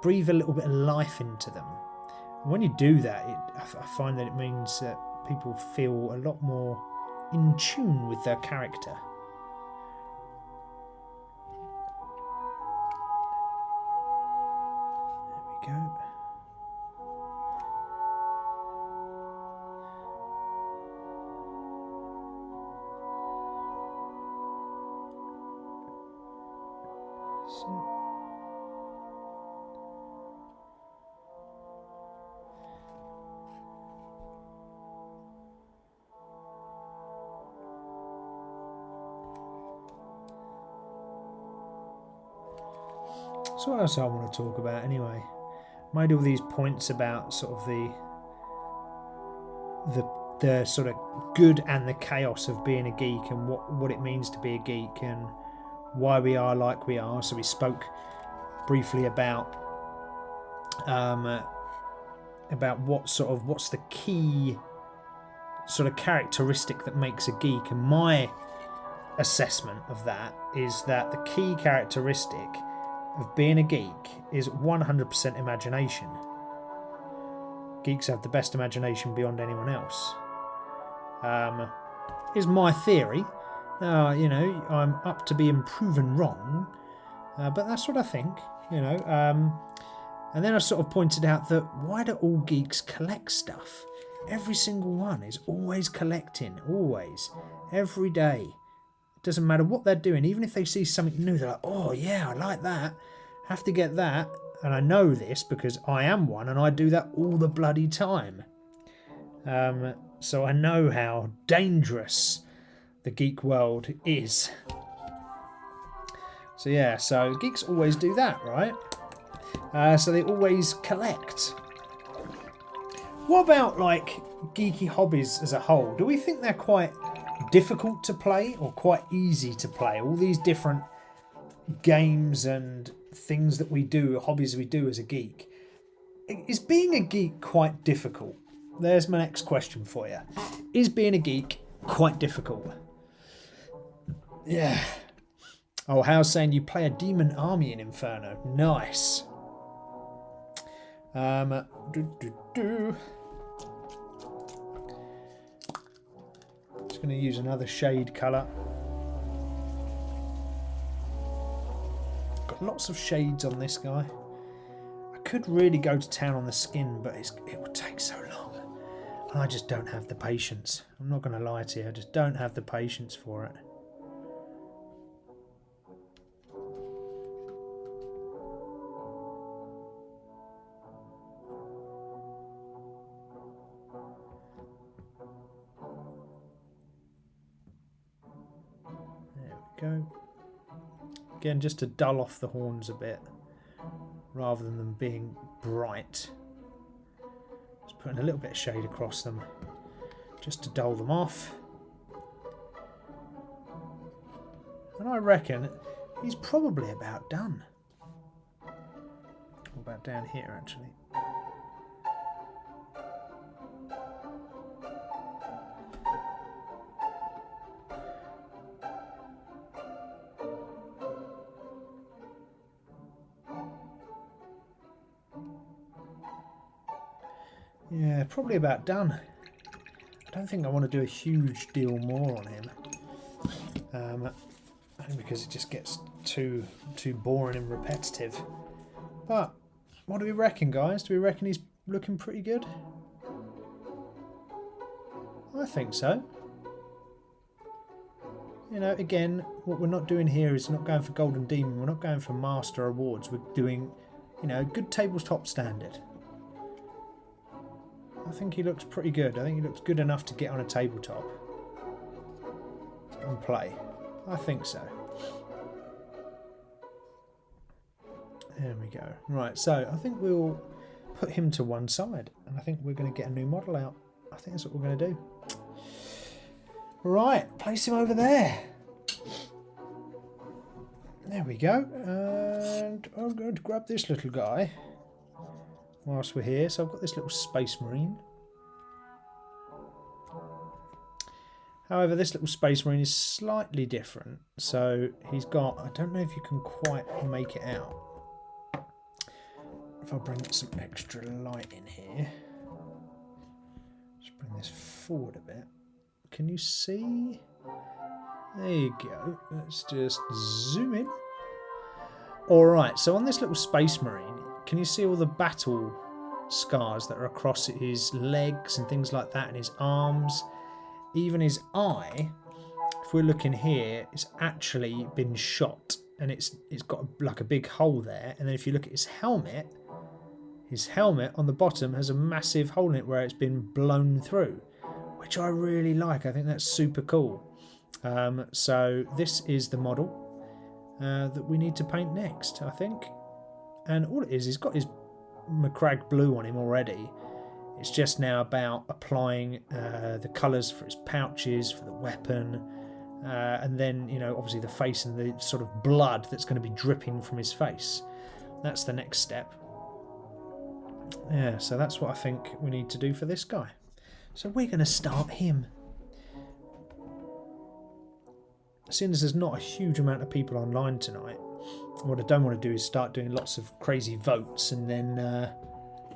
breathe a little bit of life into them. And when you do that, I find that it means that people feel a lot more in tune with their character. There we go. So what else I want to talk about anyway? Made all these points about sort of the sort of good and the chaos of being a geek and what it means to be a geek and why we are like we are. So we spoke briefly about what's the key sort of characteristic that makes a geek, and my assessment of that is that the key characteristic of being a geek is 100% imagination. Geeks have the best imagination beyond anyone else. Is my theory. I'm up to being proven wrong, but that's what I think. And then I sort of pointed out that why do all geeks collect stuff? Every single one is always collecting, always, every day. Doesn't matter what they're doing, even if they see something new, they're like, oh yeah, I like that, have to get that. And I know this because I am one and I do that all the bloody time. So I know how dangerous the geek world is. So yeah, so geeks always do that, right? So they always collect. What about like geeky hobbies as a whole? Do we think they're quite difficult to play or quite easy to play? All these different games and things that we do, hobbies we do as a geek. Is being a geek quite difficult? There's my next question for you. Is being a geek quite difficult? Yeah. Oh, Hal's saying you play a demon army in Inferno. Nice. Just going to use another shade colour. Got lots of shades on this guy. I could really go to town on the skin, but it would take so long. And I just don't have the patience. I'm not going to lie to you. I just don't have the patience for it. There we go. Again, just to dull off the horns a bit. rather than them being bright. Just putting a little bit of shade across them just to dull them off. And I reckon he's probably about done. What about down here actually? Yeah, probably about done. I don't think I want to do a huge deal more on him. Only because it just gets too boring and repetitive. But what do we reckon, guys? Do we reckon he's looking pretty good? I think so. You know, again, what we're not doing here is not going for Golden Demon. We're not going for Master Awards. We're doing, you know, good tabletop standard. I think he looks pretty good. I think he looks good enough to get on a tabletop and play. I think so. There we go. Right, so I think we'll put him to one side, and I think we're going to get a new model out. I think that's what we're going to do. Right, place him over there. There we go. And I'm going to grab this little guy whilst we're here. So I've got this little Space Marine. However, this little Space Marine is slightly different. So he's got, I don't know if you can quite make it out. If I bring some extra light in here. Just bring this forward a bit. Can you see? There you go. Let's just zoom in. Alright, so on this little Space Marine, can you see all the battle scars that are across his legs and things like that, and his arms? Even his eye, if we're looking here, it's actually been shot, and it's got like a big hole there. And then if you look at his helmet on the bottom has a massive hole in it where it's been blown through, which I really like. I think that's super cool. So this is the model that we need to paint next, I think. And all it is, he's got his McCrag blue on him already. It's just now about applying the colours for his pouches, for the weapon, and then, you know, obviously the face and the sort of blood that's going to be dripping from his face. That's the next step. Yeah, so that's what I think we need to do for this guy. So we're going to start him. Seeing as there's not a huge amount of people online tonight, what I don't want to do is start doing lots of crazy votes and then,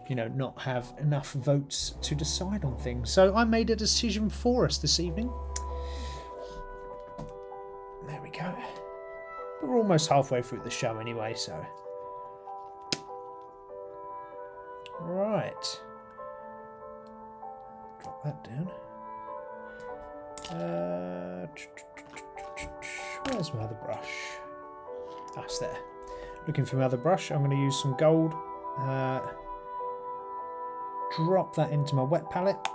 you know, not have enough votes to decide on things. So I made a decision for us this evening. There we go. We're almost halfway through the show anyway, so... Right. Drop that down. Where's my other brush? That's there. Looking for my other brush. I'm going to use some gold. Drop that into my wet palette.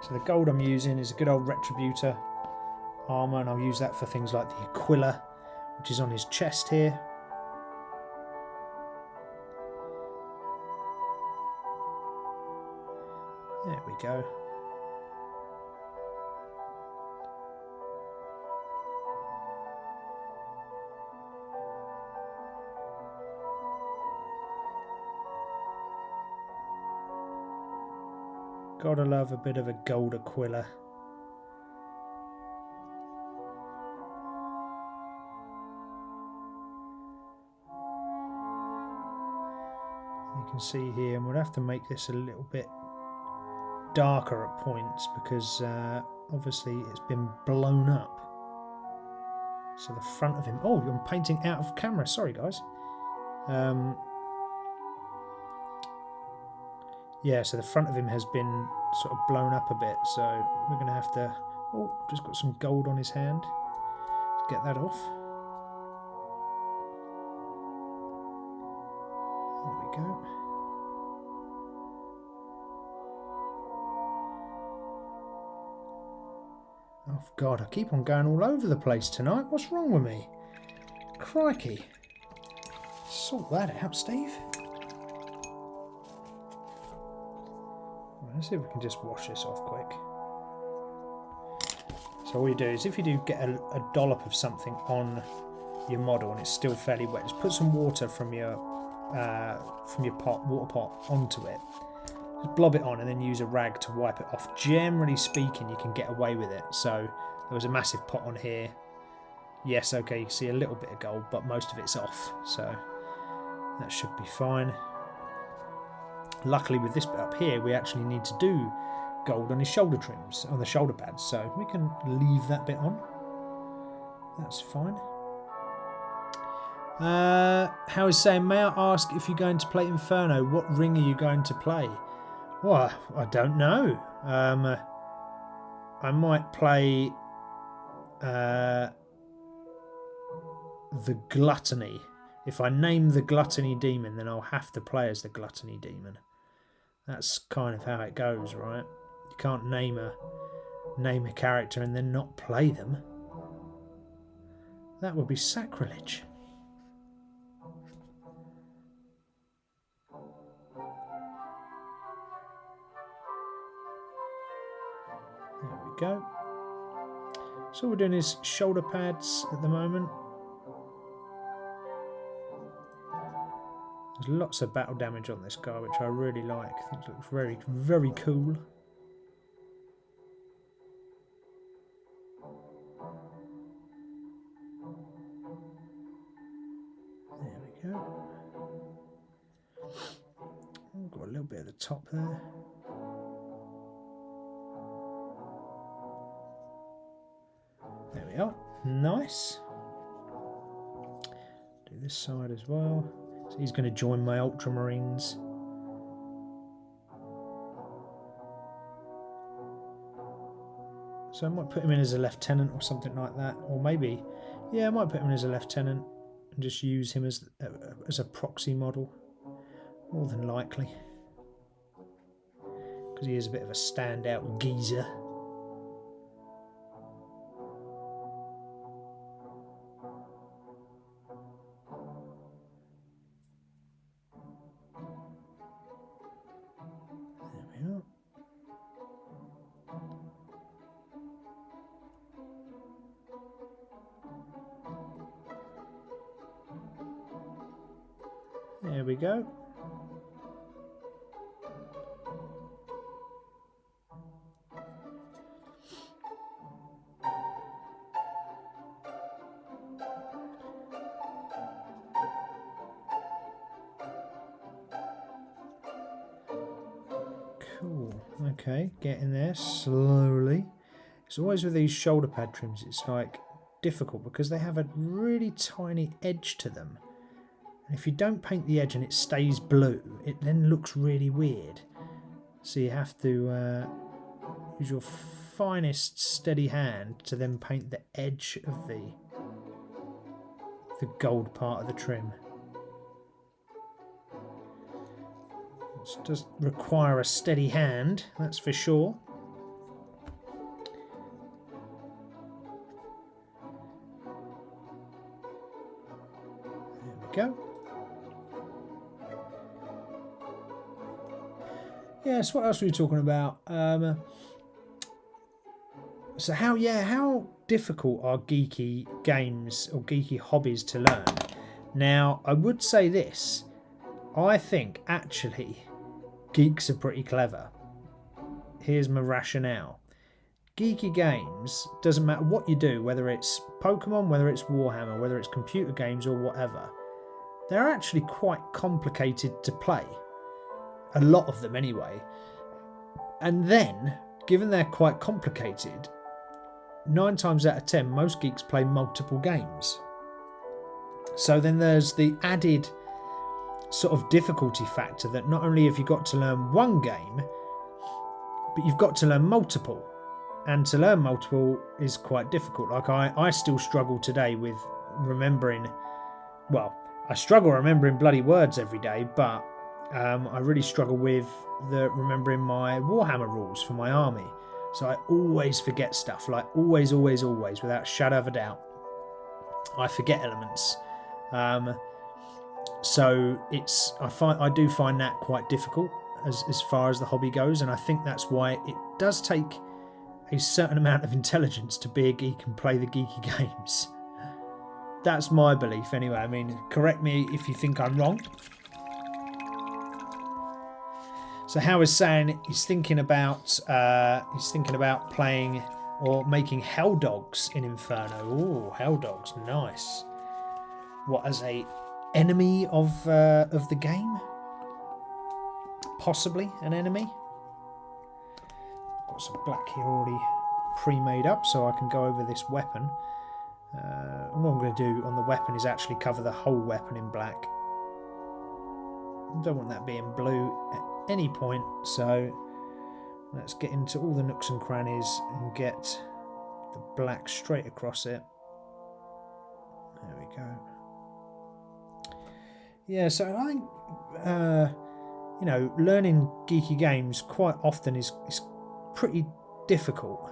So the gold I'm using is a good old Retributor armour, and I'll use that for things like the Aquila, which is on his chest here. There we go. Gotta love a bit of a gold Aquila. You can see here, and we'll have to make this a little bit darker at points because obviously it's been blown up. So the front of him... Oh, I'm painting out of camera. Sorry, guys. Yeah, so the front of him has been sort of blown up a bit, so we're going to have to... Oh, just got some gold on his hand. Let's get that off. There we go. Oh, God, I keep on going all over the place tonight. What's wrong with me? Crikey. Sort that out, Steve. Let's see if we can just wash this off quick. So all you do is, if you do get a dollop of something on your model and it's still fairly wet, just put some water from your water pot onto it. Just blob it on and then use a rag to wipe it off. Generally speaking, you can get away with it. So there was a massive pot on here. Yes, okay, you can see a little bit of gold, but most of it's off. So that should be fine. Luckily with this bit up here, we actually need to do gold on his shoulder trims, on the shoulder pads, so we can leave that bit on. That's fine. How is saying, may I ask if you're going to play Inferno, what ring are you going to play? Well, I don't know. I might play the Gluttony. If I name the Gluttony Demon, then I'll have to play as the Gluttony Demon. That's kind of how it goes, right? You can't name a character and then not play them. That would be sacrilege. There we go. So all we're doing is shoulder pads at the moment. There's lots of battle damage on this guy, which I really like. I think it looks very, very cool. There we go. Oh, got a little bit at the top there. There we are. Nice. Do this side as well. So he's going to join my Ultramarines. So I might put him in as a lieutenant or something like that. Or maybe, yeah, I might put him in as a lieutenant and just use him as a proxy model. More than likely. Because he is a bit of a standout geezer. There we go. Cool. Okay, getting there slowly. It's always with these shoulder pad trims, it's like difficult because they have a really tiny edge to them. And if you don't paint the edge and it stays blue, it then looks really weird. So you have to use your finest steady hand to then paint the edge of the gold part of the trim. It does require a steady hand, that's for sure. There we go. Yes, what else were we talking about? So how difficult are geeky games or geeky hobbies to learn? Now, I would say this. I think, actually, geeks are pretty clever. Here's my rationale. Geeky games, doesn't matter what you do, whether it's Pokemon, whether it's Warhammer, whether it's computer games or whatever, they're actually quite complicated to play. A lot of them anyway. And then, given they're quite complicated, 9 times out of 10 most geeks play multiple games. So then there's the added sort of difficulty factor that not only have you got to learn one game, but you've got to learn multiple. And to learn multiple is quite difficult. Like I still struggle today with remembering, well, I struggle remembering bloody words every day, but I really struggle with remembering my Warhammer rules for my army. So I always forget stuff, like always, without a shadow of a doubt. I forget elements. So I do find that quite difficult as far as the hobby goes, and I think that's why it does take a certain amount of intelligence to be a geek and play the geeky games. That's my belief anyway. I mean, correct me if you think I'm wrong. So Hal is saying he's thinking about playing or making hell dogs in Inferno. Ooh, hell dogs, nice. What, as a enemy of the game? Possibly an enemy. Got some black here already pre-made up, so I can go over this weapon. What I'm going to do on the weapon is actually cover the whole weapon in black. Don't want that being blue at any point, so let's get into all the nooks and crannies and get the black straight across it. There we go. Yeah, so I think you know, learning geeky games quite often is pretty difficult.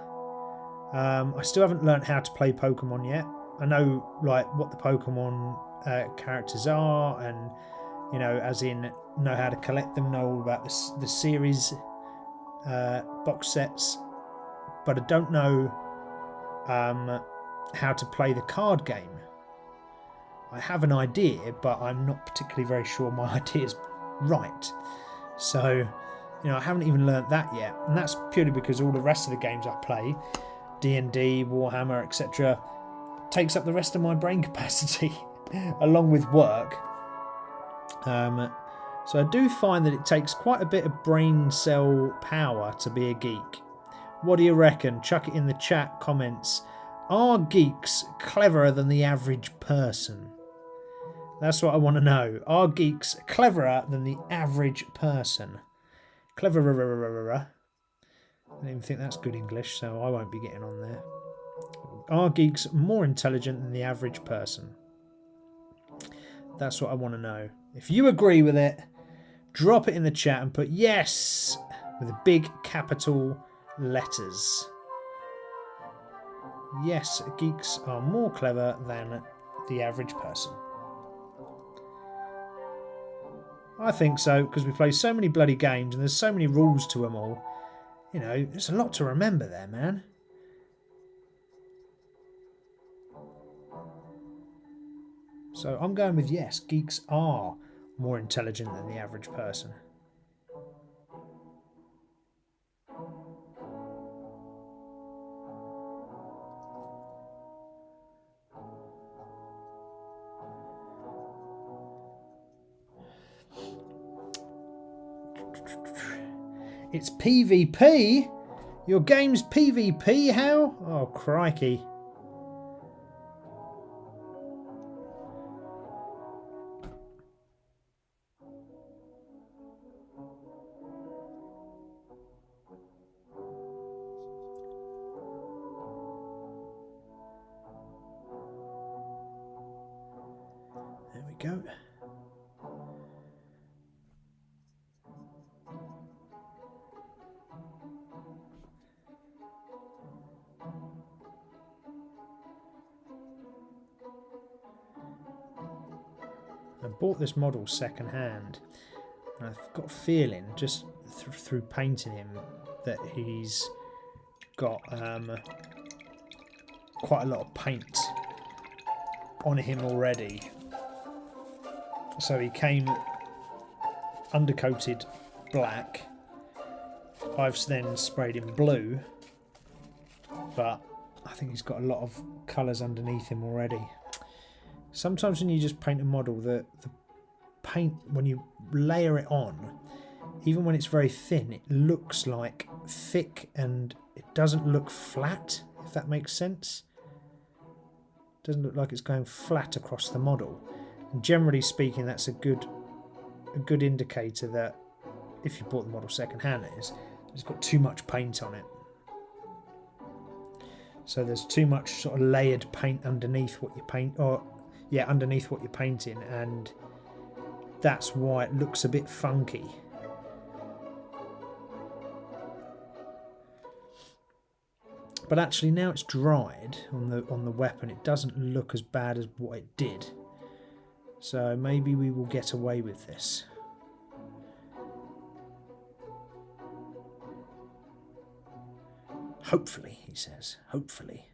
I still haven't learned how to play Pokemon yet. I know like what the Pokemon characters are, and you know, as in know how to collect them, know all about the series box sets, but I don't know how to play the card game. I have an idea, but I'm not particularly very sure my idea is right. So, you know, I haven't even learnt that yet, and that's purely because all the rest of the games I play, D&D, Warhammer, etc., takes up the rest of my brain capacity, along with work. So I do find that it takes quite a bit of brain cell power to be a geek. What do you reckon? Chuck it in the chat comments. Are geeks cleverer than the average person? That's what I want to know. Are geeks cleverer than the average person? Cleverer. I don't even think that's good English, so I won't be getting on there. Are geeks more intelligent than the average person? That's what I want to know. If you agree with it, drop it in the chat and put yes with the big capital letters. Yes, geeks are more clever than the average person. I think so, because we play so many bloody games and there's so many rules to them all. You know, there's a lot to remember there, man. So I'm going with yes, geeks are more intelligent than the average person. It's PvP? Your game's PvP, Hal? Oh, crikey. There we go. I bought this model second hand, and I've got a feeling just through painting him that he's got quite a lot of paint on him already. So he came undercoated black. I've then sprayed him blue, but I think he's got a lot of colours underneath him already. Sometimes when you just paint a model, the paint, when you layer it on, even when it's very thin, it looks like thick and it doesn't look flat, if that makes sense. It doesn't look like it's going flat across the model. And generally speaking, that's a good indicator that if you bought the model second hand, it's got too much paint on it. So there's too much sort of layered paint underneath what you paint, or yeah, underneath what you're painting, and that's why it looks a bit funky. But actually, now it's dried on the weapon, it doesn't look as bad as what it did. So maybe we will get away with this. Hopefully, he says. Hopefully.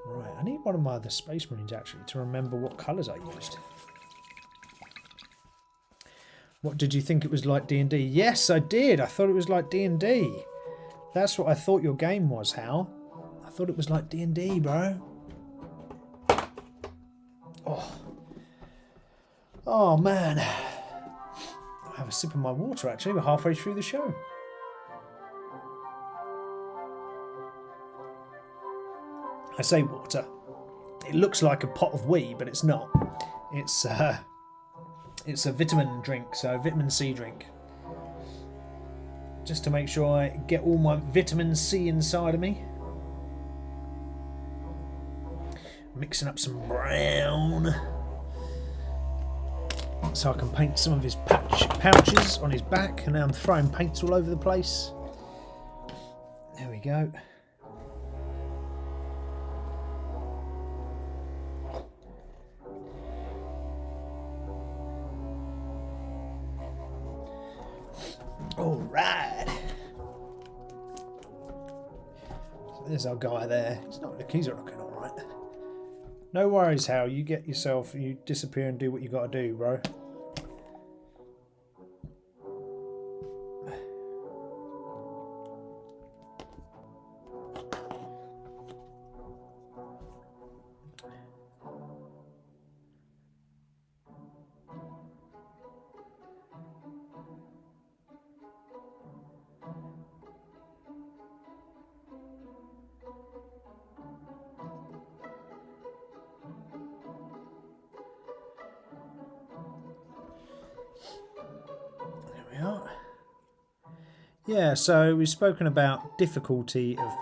Right, I need one of my other Space Marines actually to remember what colours I used. What did you think it was like D&D? Yes, I did. I thought it was like D&D. That's what I thought your game was, Hal. I thought it was like D&D, bro. Oh. Oh, man. I'll have a sip of my water, actually. We're halfway through the show. I say water. It looks like a pot of wee, but it's not. It's a vitamin drink, so vitamin C drink. Just to make sure I get all my vitamin C inside of me. Mixing up some brown. So I can paint some of his pouches on his back, and now I'm throwing paints all over the place. There we go. All right. So there's our guy there. He's looking all right. No worries, Hal. You get yourself. You disappear and do what you got to do, bro. Yeah, so we've spoken about difficulty of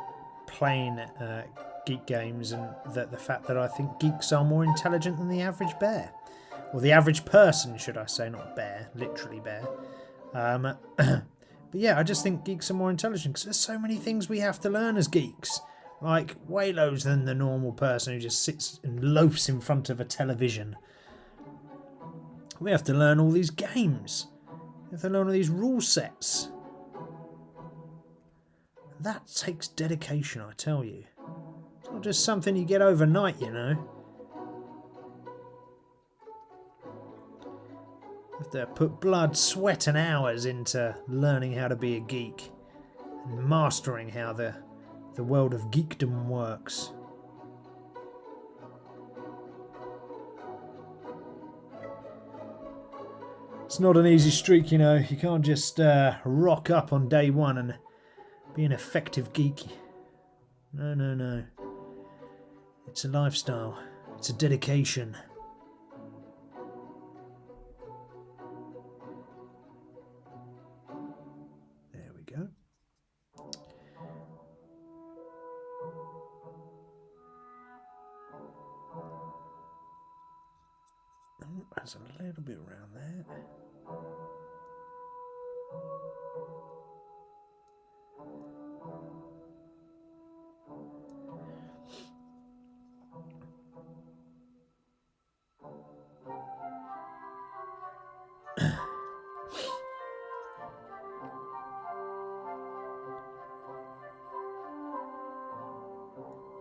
playing geek games, and the fact that I think geeks are more intelligent than the average bear. Or the average person, should I say, not bear, literally bear. But yeah, I just think geeks are more intelligent because there's so many things we have to learn as geeks. Like, way loads than the normal person who just sits and loafs in front of a television. We have to learn all these games. We have to learn all these rule sets. That takes dedication, I tell you. It's not just something you get overnight, you know. You have to put blood, sweat and hours into learning how to be a geek and mastering how the world of geekdom works. It's not an easy streak, you know. You can't just rock up on day one and be an effective geek. No, no, no. It's a lifestyle. It's a dedication. There we go. Oh, there's a little bit around there.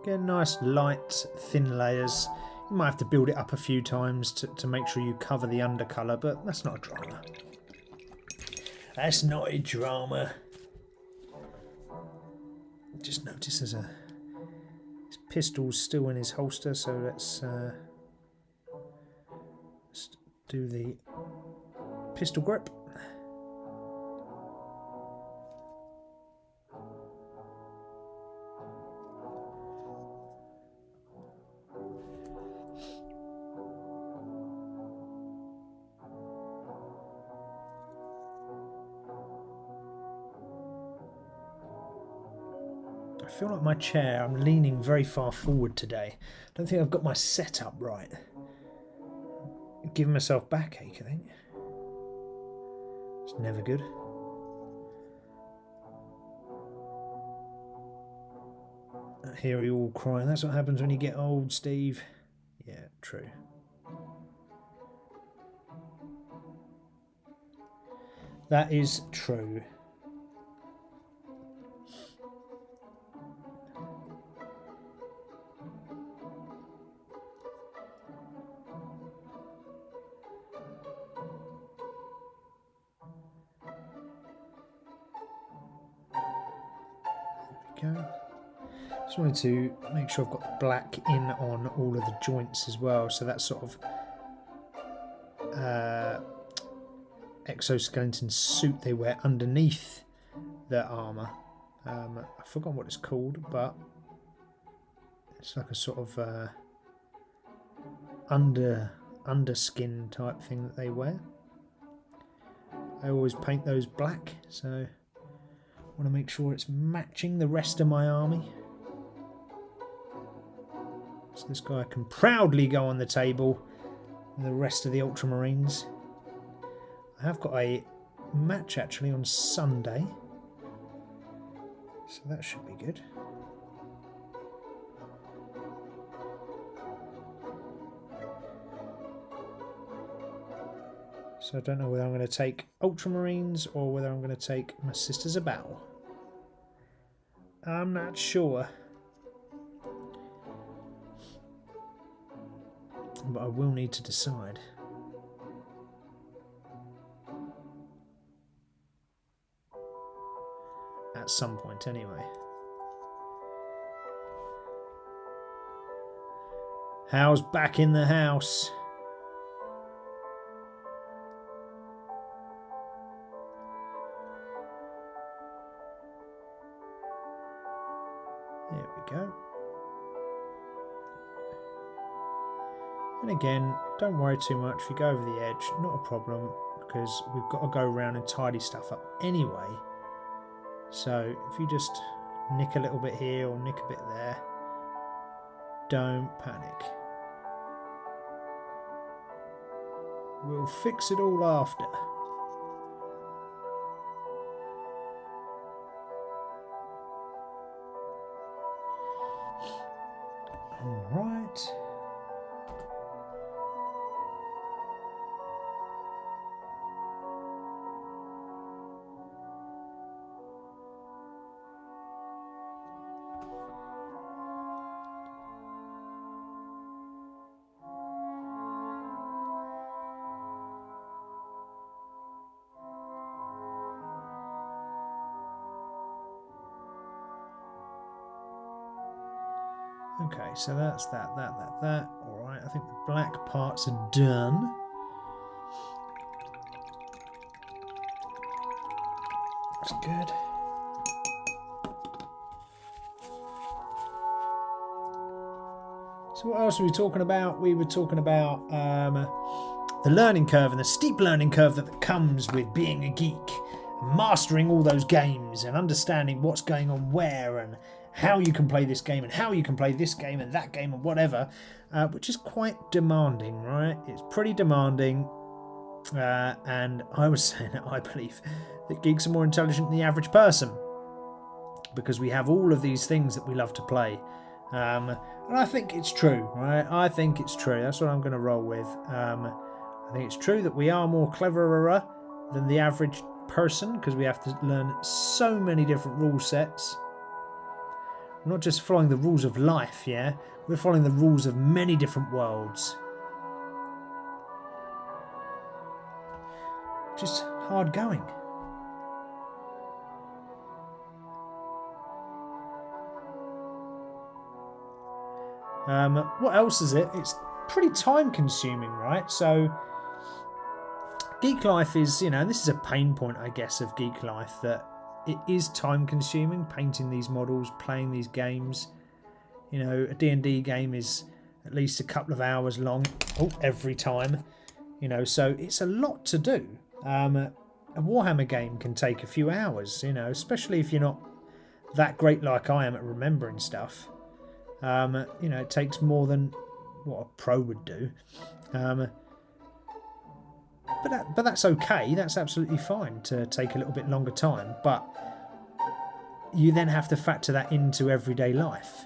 Get nice light thin layers. You might have to build it up a few times to make sure you cover the undercolour, but that's not a drama. That's not a drama. Just notice his pistol's still in his holster, so let's do the pistol grip. I feel like my chair, I'm leaning very far forward today. I don't think I've got my setup right. I'm giving myself backache, I think. It's never good. I hear you all crying. That's what happens when you get old, Steve. Yeah, true. That is true. There we go. Just wanted to make sure I've got the black in on all of the joints as well, so that sort of exoskeleton suit they wear underneath their armour. I've forgotten what it's called, but it's like a sort of underskin type thing that they wear. I always paint those black, so I want to make sure it's matching the rest of my army. So this guy can proudly go on the table with the rest of the Ultramarines. I have got a match actually on Sunday, so that should be good. So I don't know whether I'm going to take Ultramarines or whether I'm going to take my Sisters of Battle. I'm not sure. But I will need to decide. At some point anyway. Hal's back in the house. There we go. And again, don't worry too much if you go over the edge, not a problem, because we've got to go around and tidy stuff up anyway. So if you just nick a little bit here or nick a bit there, don't panic. We'll fix it all after. All right. Okay, so that's that. Alright, I think the black parts are done. That's good. So what else were we talking about? We were talking about the learning curve and the steep learning curve that comes with being a geek. Mastering all those games and understanding what's going on where and how you can play this game and how you can play this game and that game and whatever, which is quite demanding, right? It's pretty demanding, and I was saying that I believe that geeks are more intelligent than the average person because we have all of these things that we love to play, and I think it's true, right? I think it's true. That's what I'm going to roll with. I think it's true that we are more cleverer than the average person because we have to learn so many different rule sets. We're not just following the rules of life, yeah? We're following the rules of many different worlds. Just hard going. What else is it? It's pretty time consuming, right? So geek life is, you know, and this is a pain point, I guess, of geek life, that it is time consuming, painting these models, playing these games. You know, a D&D game is at least a couple of hours long every time. You know, so it's a lot to do. A Warhammer game can take a few hours, you know, especially if you're not that great like I am at remembering stuff. You know, it takes more than what a pro would do. But that's okay. That's absolutely fine to take a little bit longer time. But you then have to factor that into everyday life.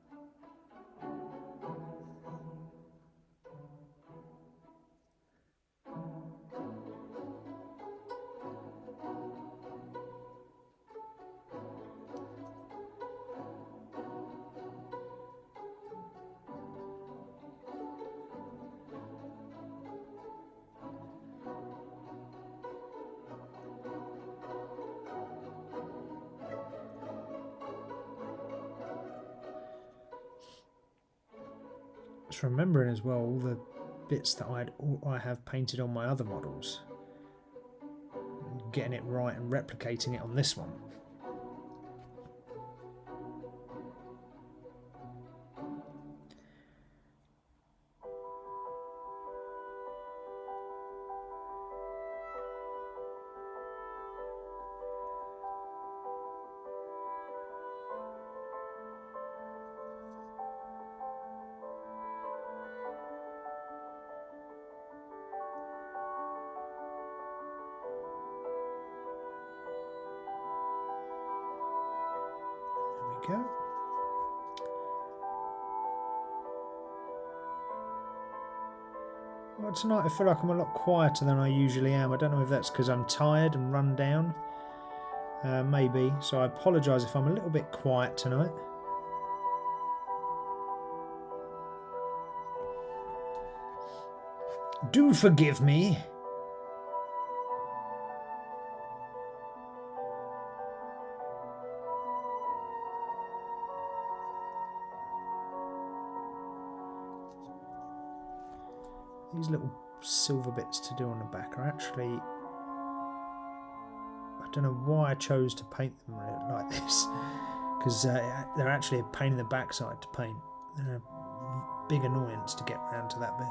Just remembering as well all the bits that I have painted on my other models. Getting it right and replicating it on this one. Go. Well, tonight I feel like I'm a lot quieter than I usually am. I don't know if that's because I'm tired and run down. Maybe. So I apologise if I'm a little bit quiet tonight. Do forgive me. These little silver bits to do on the back are actually... I don't know why I chose to paint them like this. Because they're actually a pain in the backside to paint. They're a big annoyance to get round to that bit.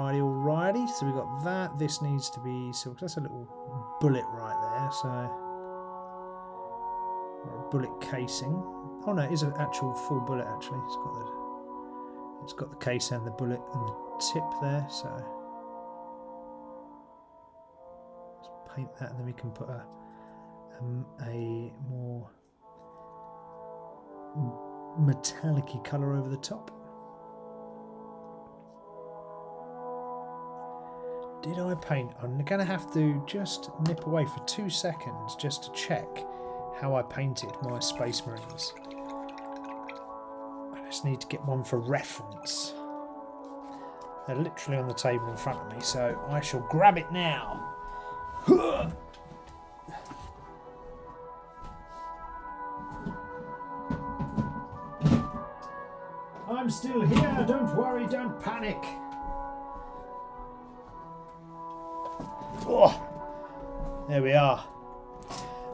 Alrighty, so we got that. This needs to be silk. That's a little bullet right there, so or a bullet casing. Oh no, it is an actual full bullet actually. It's got the case and the bullet and the tip there, so let's paint that and then we can put a more metallic-y colour over the top. Did I paint? I'm going to have to just nip away for 2 seconds just to check how I painted my Space Marines. I just need to get one for reference. They're literally on the table in front of me, so I shall grab it now. I'm still here, don't worry, don't panic. Oh, there we are.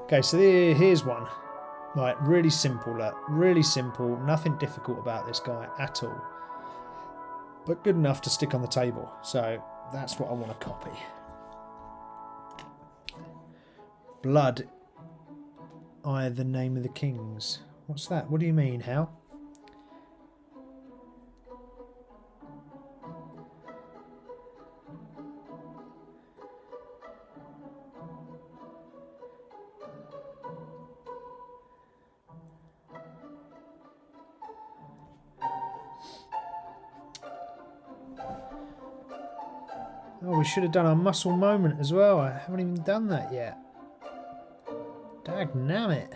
Okay, so here's one. Like, really simple, really simple. Nothing difficult about this guy at all. But good enough to stick on the table. So that's what I want to copy. Blood, I the name of the kings. What's that? What do you mean, Hal? Oh, we should have done our muscle moment as well. I haven't even done that yet. Dagnammit.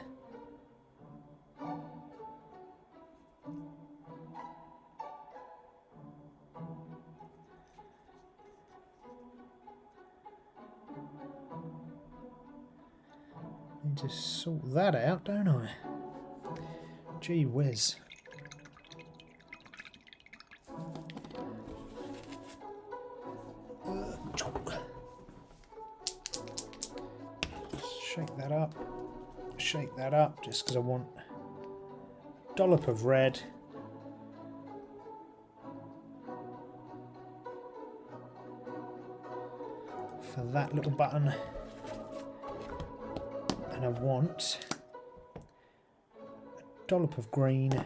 Need to sort that out, don't I? Gee whiz. Shake that up just because I want a dollop of red. For that little button. And I want a dollop of green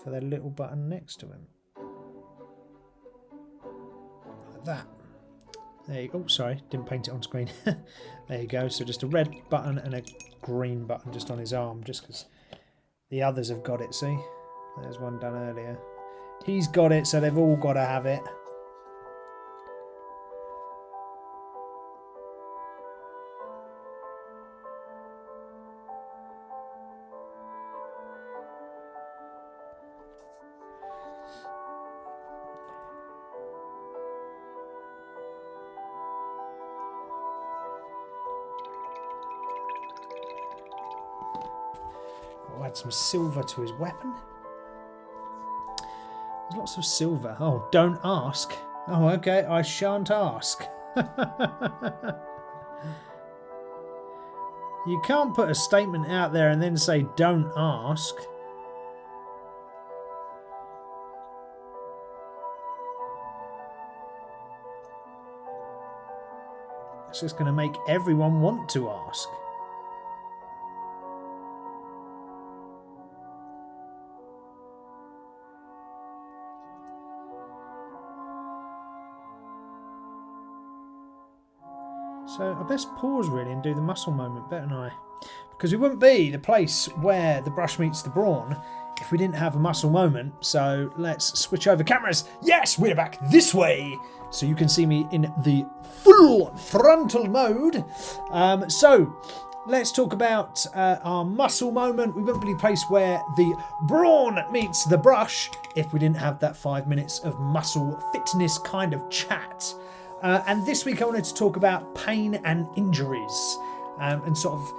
for the little button next to him. Like that. There you go. Oh, sorry, didn't paint it on screen. There you go. So just a red button and a green button just on his arm, just because the others have got it. See, there's one done earlier. He's got it, so they've all got to have it. add some silver to his weapon. There's lots of silver. Oh, don't ask. Oh, okay, I shan't ask. You can't put a statement out there and then say, don't ask. It's just going to make everyone want to ask. So I best pause really and do the muscle moment, better I? Because we wouldn't be the place where the brush meets the brawn if we didn't have a muscle moment. So let's switch over cameras. Yes, we're back this way. So you can see me in the full frontal mode. So let's talk about our muscle moment. We wouldn't be the place where the brawn meets the brush if we didn't have that 5 minutes of muscle fitness kind of chat. And this week I wanted to talk about pain and injuries and sort of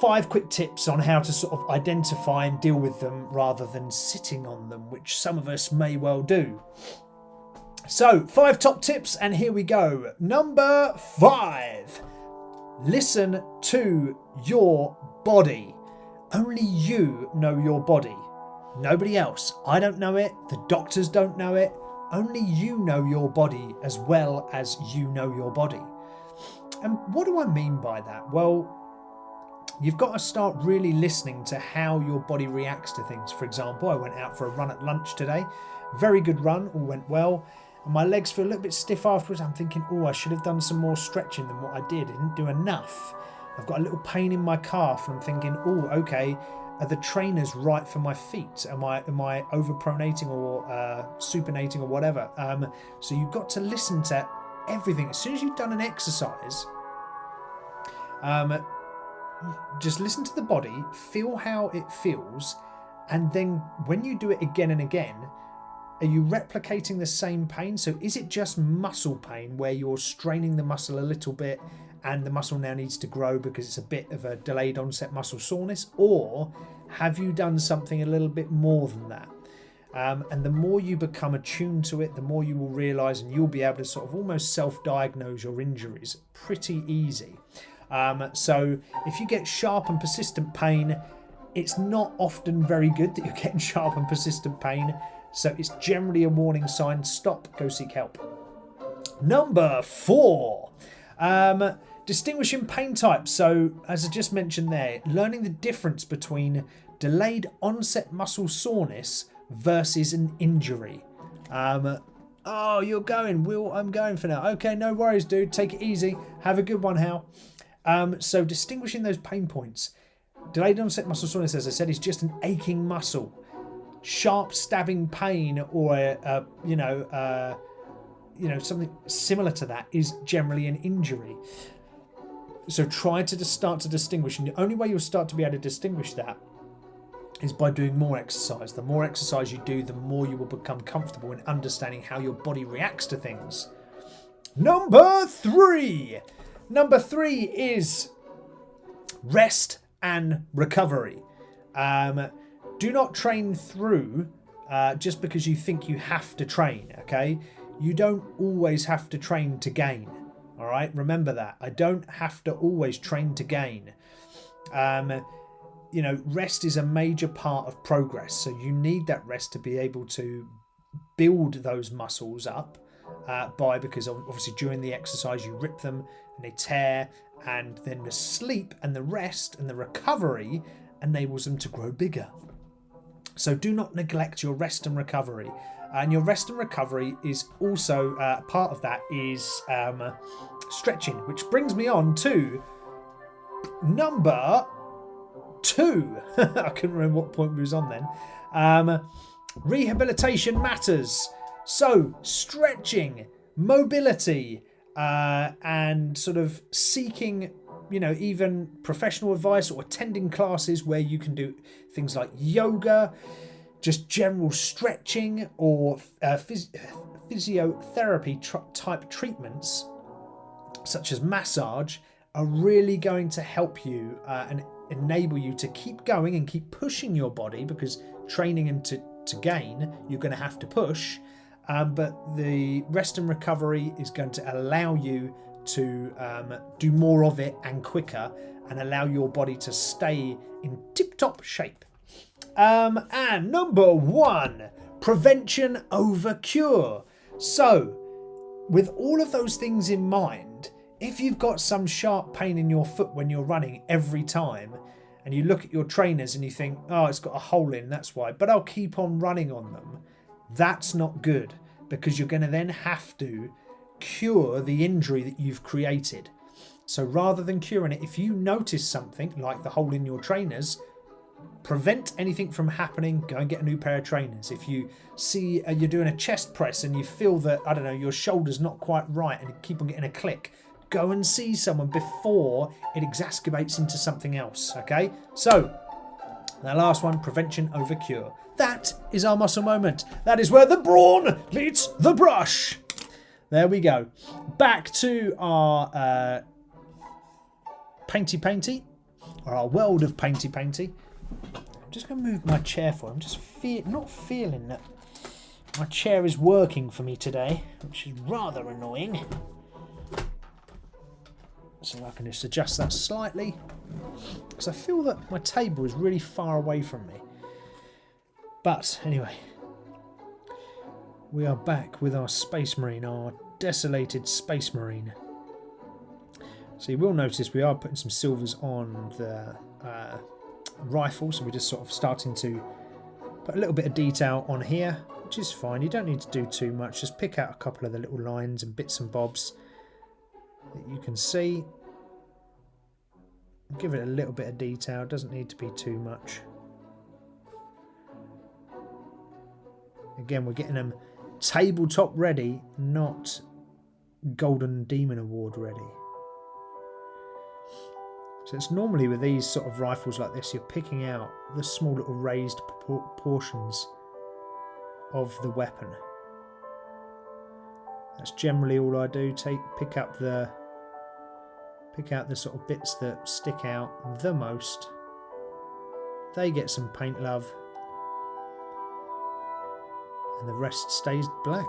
5 quick tips on how to sort of identify and deal with them rather than sitting on them, which some of us may well do. So 5 top tips, and here we go. Number 5. Listen to your body. Only you know your body. Nobody else. I don't know it. The doctors don't know it. Only you know your body as well as you know your body. And what do I mean by that? Well, you've got to start really listening to how your body reacts to things. For example, I went out for a run at lunch today. Very good run, all went well. And my legs feel a little bit stiff afterwards. I'm thinking, oh, I should have done some more stretching than what I did. I didn't do enough. I've got a little pain in my calf and I'm thinking, oh, okay, are the trainers right for my feet? Am I overpronating or supinating or whatever? So you've got to listen to everything. As soon as you've done an exercise, just listen to the body, feel how it feels, and then when you do it again and again, are you replicating the same pain? So is it just muscle pain where you're straining the muscle a little bit and the muscle now needs to grow because it's a bit of a delayed onset muscle soreness? Or have you done something a little bit more than that? And the more you become attuned to it, the more you will realise, and you'll be able to sort of almost self-diagnose your injuries pretty easy. So if you get sharp and persistent pain, it's not often very good that you're getting sharp and persistent pain. So it's generally a warning sign. Stop, go seek help. Number 4. Distinguishing pain types. So as I just mentioned there, learning the difference between delayed onset muscle soreness versus an injury. Oh, you're going. Will, I'm going for now. Okay, no worries, dude. Take it easy. Have a good one, Hal. So distinguishing those pain points. Delayed onset muscle soreness, as I said, is just an aching muscle. Sharp stabbing pain or something similar to that is generally an injury. So try to start to distinguish, and the only way you'll start to be able to distinguish that is by doing more exercise. The more exercise you do, the more you will become comfortable in understanding how your body reacts to things. Number 3 is rest and recovery. Do not train through just because you think you have to train, okay? You don't always have to train to gain, all right? Remember that. I don't have to always train to gain. Rest is a major part of progress, so you need that rest to be able to build those muscles up because obviously during the exercise you rip them and they tear, and then the sleep and the rest and the recovery enables them to grow bigger. So do not neglect your rest and recovery. And your rest and recovery is also part of that is stretching, which brings me on to number 2. I couldn't remember what point we was on then. Rehabilitation matters. So stretching, mobility, and sort of seeking even professional advice or attending classes where you can do things like yoga, just general stretching, or physiotherapy type treatments such as massage are really going to help you and enable you to keep going and keep pushing your body, because training and to gain, you're going to have to push. But the rest and recovery is going to allow you to do more of it and quicker, and allow your body to stay in tip-top shape. And number 1, prevention over cure. So, with all of those things in mind, if you've got some sharp pain in your foot when you're running every time, and you look at your trainers and you think, oh, it's got a hole in, that's why, but I'll keep on running on them, that's not good, because you're going to then have to cure the injury that you've created. So rather than curing it, if you notice something like the hole in your trainers, prevent anything from happening, go and get a new pair of trainers. If you see you're doing a chest press and you feel that, I don't know, your shoulder's not quite right and you keep on getting a click, go and see someone before it exacerbates into something else, okay? So, the last one, prevention over cure. That is our muscle moment. That is where the brawn meets the brush. There we go. Back to our painty, or our world of painty. I'm just going to move my chair for you. I'm just not feeling that my chair is working for me today, which is rather annoying. So I can just adjust that slightly, because I feel that my table is really far away from me. But anyway, we are back with our Space Marine, our desolated Space Marine. So you will notice we are putting some silvers on the rifle, so we're just sort of starting to put a little bit of detail on here, which is fine. You don't need to do too much, just pick out a couple of the little lines and bits and bobs that you can see. Give it a little bit of detail, doesn't need to be too much. Again, we're getting them tabletop ready, not Golden Demon Award ready. So it's normally with these sort of rifles like this, you're picking out the small little raised portions of the weapon. That's generally all I do. Pick out the sort of bits that stick out the most. They get some paint love, and the rest stays black.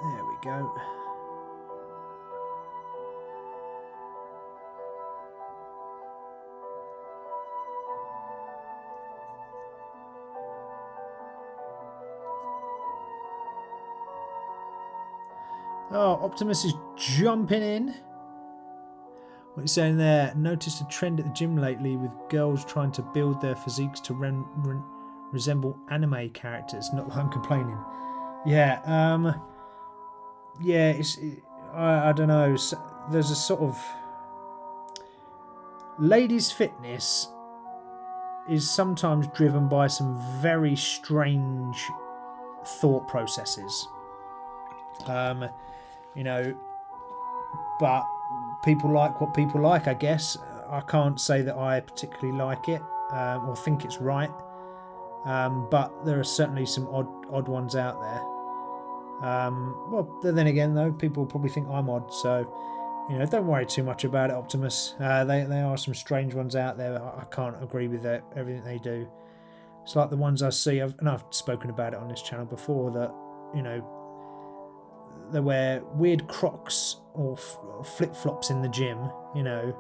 There we go. Oh, Optimus is jumping in. What are you saying there? Noticed a trend at the gym lately with girls trying to build their physiques to resemble anime characters. Not that I'm complaining. Yeah, I don't know. There's a sort of ladies' fitness is sometimes driven by some very strange thought processes. You know, but people like what people like, I guess. I can't say that I particularly like it or think it's right, but there are certainly some odd ones out there. Well, then again, though, people probably think I'm odd, so you know, don't worry too much about it, Optimus. There are some strange ones out there. I can't agree with everything they do. It's like the ones I see, and I've spoken about it on this channel before, that, you know, they wear weird Crocs or flip-flops in the gym, you know,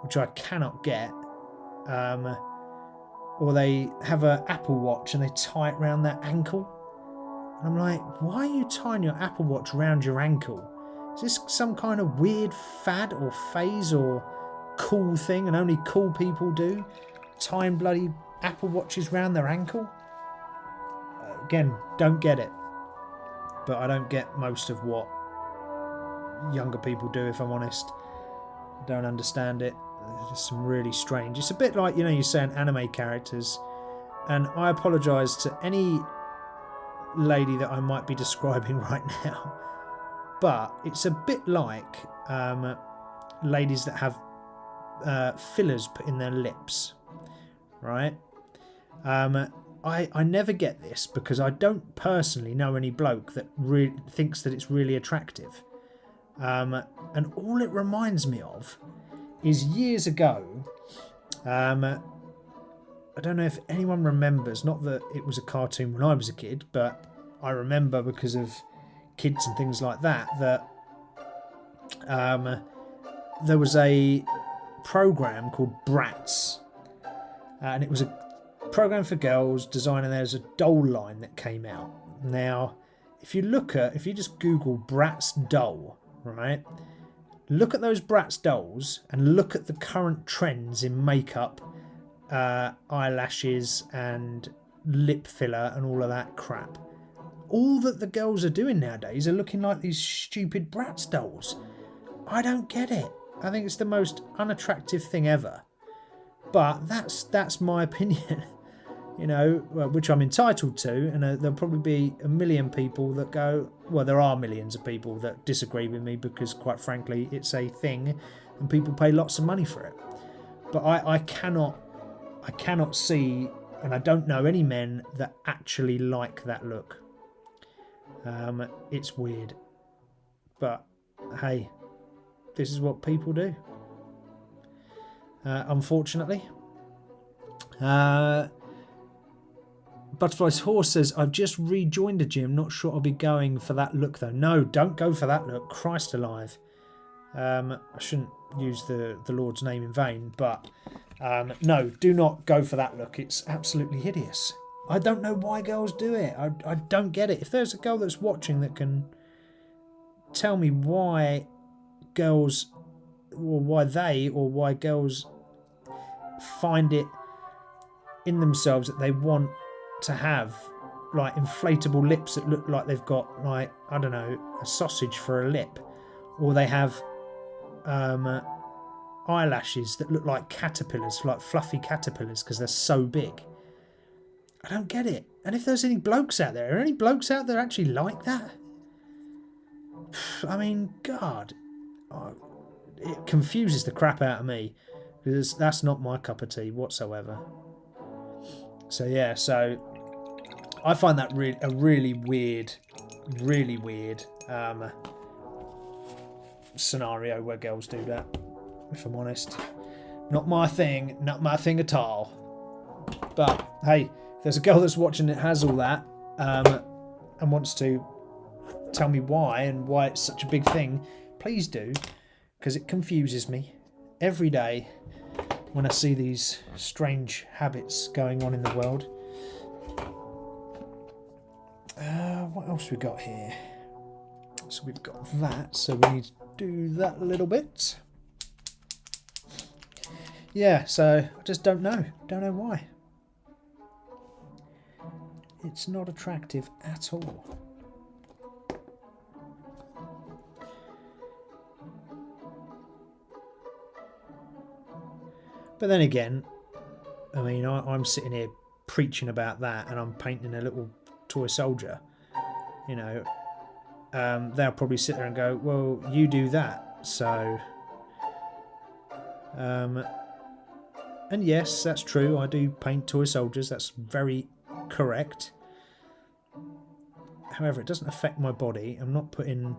which I cannot get. Or they have an Apple Watch and they tie it around their ankle. And I'm like, why are you tying your Apple Watch around your ankle? Is this some kind of weird fad or phase or cool thing and only cool people do? Tying bloody Apple Watches around their ankle? Again, don't get it. But I don't get most of what younger people do, if I'm honest. I don't understand it. There's some really strange. It's a bit like, you know, you're saying anime characters. And I apologise to any lady that I might be describing right now. But it's a bit like ladies that have fillers put in their lips. right? I never get this because I don't personally know any bloke that thinks that it's really attractive. And all it reminds me of is years ago. I don't know if anyone remembers, not that it was a cartoon when I was a kid, but I remember because of kids and things like that, that there was a program called Bratz, and it was a program for girls designing. There's a doll line that came out. Now, if you just Google Bratz doll, right, look at those Bratz dolls and look at the current trends in makeup, eyelashes and lip filler and all of that crap. All that the girls are doing nowadays are looking like these stupid Bratz dolls. I don't get it. I think it's the most unattractive thing ever. But that's my opinion, you know, which I'm entitled to, and there'll probably be a million people that go, well, there are millions of people that disagree with me because, quite frankly, it's a thing and people pay lots of money for it. But I cannot see, and I don't know any men that actually like that look. It's weird. But, hey, this is what people do. Unfortunately. Butterfly's Horse says, I've just rejoined a gym. Not sure I'll be going for that look, though. No, don't go for that look. Christ alive. I shouldn't use the Lord's name in vain, but no, do not go for that look. It's absolutely hideous. I don't know why girls do it. I don't get it. If there's a girl that's watching that can tell me why girls, or why girls find it in themselves that they want to have like inflatable lips that look like they've got, like, I don't know, a sausage for a lip, or they have eyelashes that look like caterpillars, like fluffy caterpillars, because they're so big. I don't get it. And if there's any blokes out there, are any blokes out there actually like that? I mean, God, it confuses the crap out of me, because that's not my cup of tea whatsoever. So yeah, so I find that a really weird scenario where girls do that, if I'm honest. Not my thing at all. But hey, if there's a girl that's watching that has all that and wants to tell me why and why it's such a big thing, please do, because it confuses me every day when I see these strange habits going on in the world. What else we got here? So we've got that, so we need to do that a little bit. Yeah, so I just don't know why. It's not attractive at all. But then again, I mean, I'm sitting here preaching about that and I'm painting a little toy soldier. You know, they'll probably sit there and go, well, you do that. So, and yes, that's true. I do paint toy soldiers. That's very correct. However, it doesn't affect my body. I'm not putting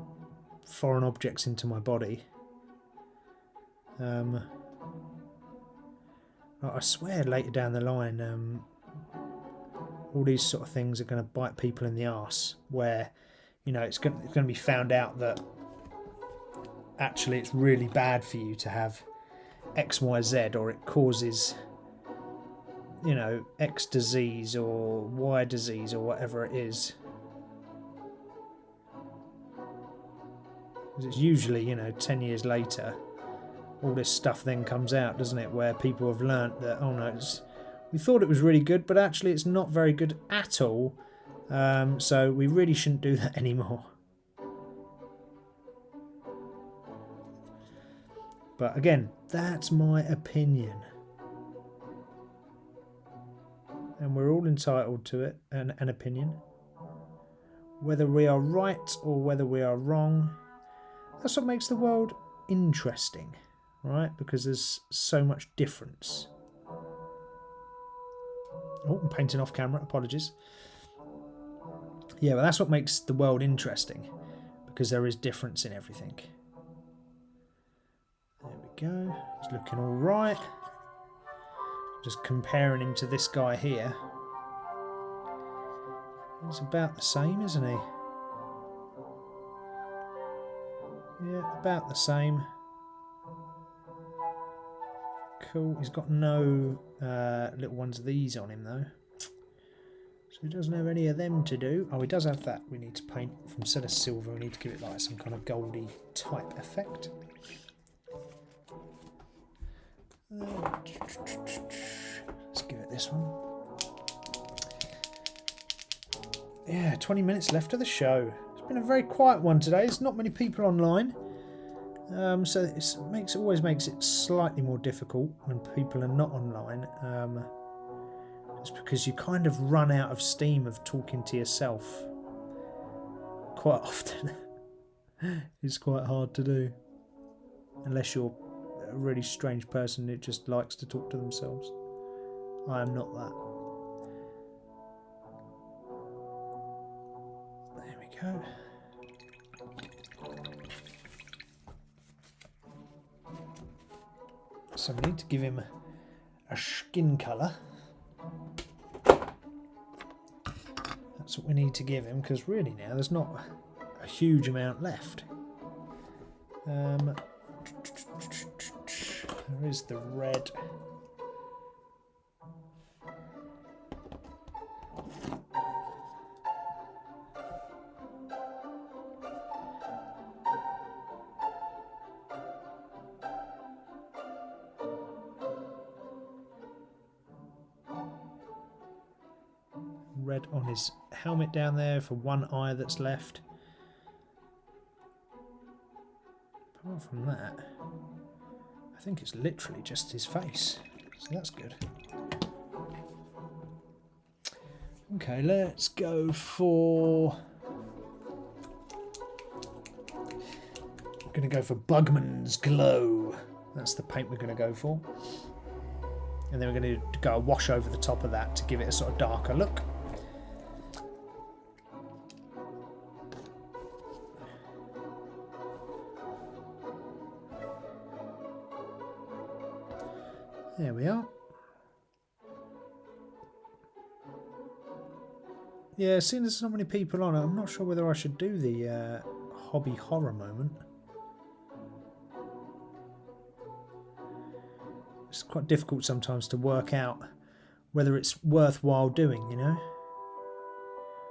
foreign objects into my body. I swear later down the line, all these sort of things are going to bite people in the arse, where, you know, it's going to be found out that actually it's really bad for you to have XYZ, or it causes, you know, X disease or Y disease or whatever it is. Because it's usually, you know, 10 years later, all this stuff then comes out, doesn't it? Where people have learnt that, oh no, we thought it was really good, but actually it's not very good at all. So we really shouldn't do that anymore. But again, that's my opinion. And we're all entitled to it, an opinion. Whether we are right or whether we are wrong, that's what makes the world interesting. Right, because there's so much difference. Oh, I'm painting off camera, apologies. Yeah, well, that's what makes the world interesting, because there is difference in everything. There we go. He's looking all right. Just comparing him to this guy here. He's about the same, isn't he? Yeah, about the same. Cool. He's got no little ones of these on him though. So he doesn't have any of them to do. Oh, he does have that. We need to paint from instead of silver. We need to give it like some kind of goldy type effect. Let's give it this one. Yeah, 20 minutes left of the show. It's been a very quiet one today. There's not many people online. So it always makes it slightly more difficult when people are not online. Just because you kind of run out of steam of talking to yourself quite often. It's quite hard to do. Unless you're a really strange person who just likes to talk to themselves. I am not that. There we go. So we need to give him a skin colour. That's what we need to give him, because really now there's not a huge amount left. There is the red. Red on his helmet down there for one eye that's left. Apart from that, I think it's literally just his face, so that's good. Okay, let's go for... I'm going to go for Bugman's Glow. That's the paint we're going to go for. And then we're going to go a wash over the top of that to give it a sort of darker look. There we are. Yeah, seeing as there's not many people on it, I'm not sure whether I should do the hobby horror moment. It's quite difficult sometimes to work out whether it's worthwhile doing, you know.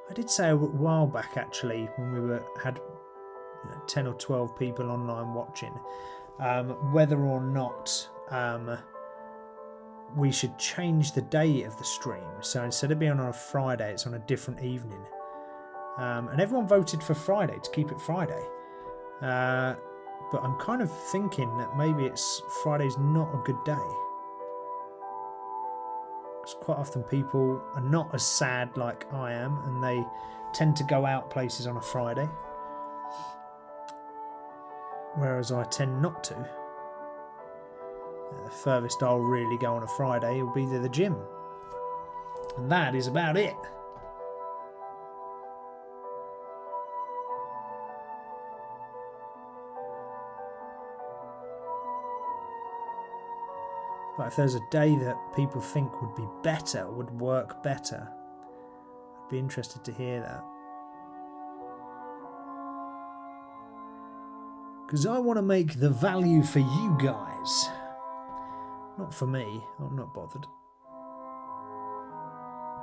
I did say a while back actually, when we had 10 or 12 people online watching, whether or not we should change the day of the stream. So instead of being on a Friday, it's on a different evening. And everyone voted for Friday, to keep it Friday. But I'm kind of thinking that maybe Friday's not a good day. Because quite often people are not as sad like I am, and they tend to go out places on a Friday. Whereas I tend not to. The furthest I'll really go on a Friday will be to the gym. And that is about it. But if there's a day that people think would be better, would work better, I'd be interested to hear that. Because I want to make the value for you guys. Not for me, I'm not bothered.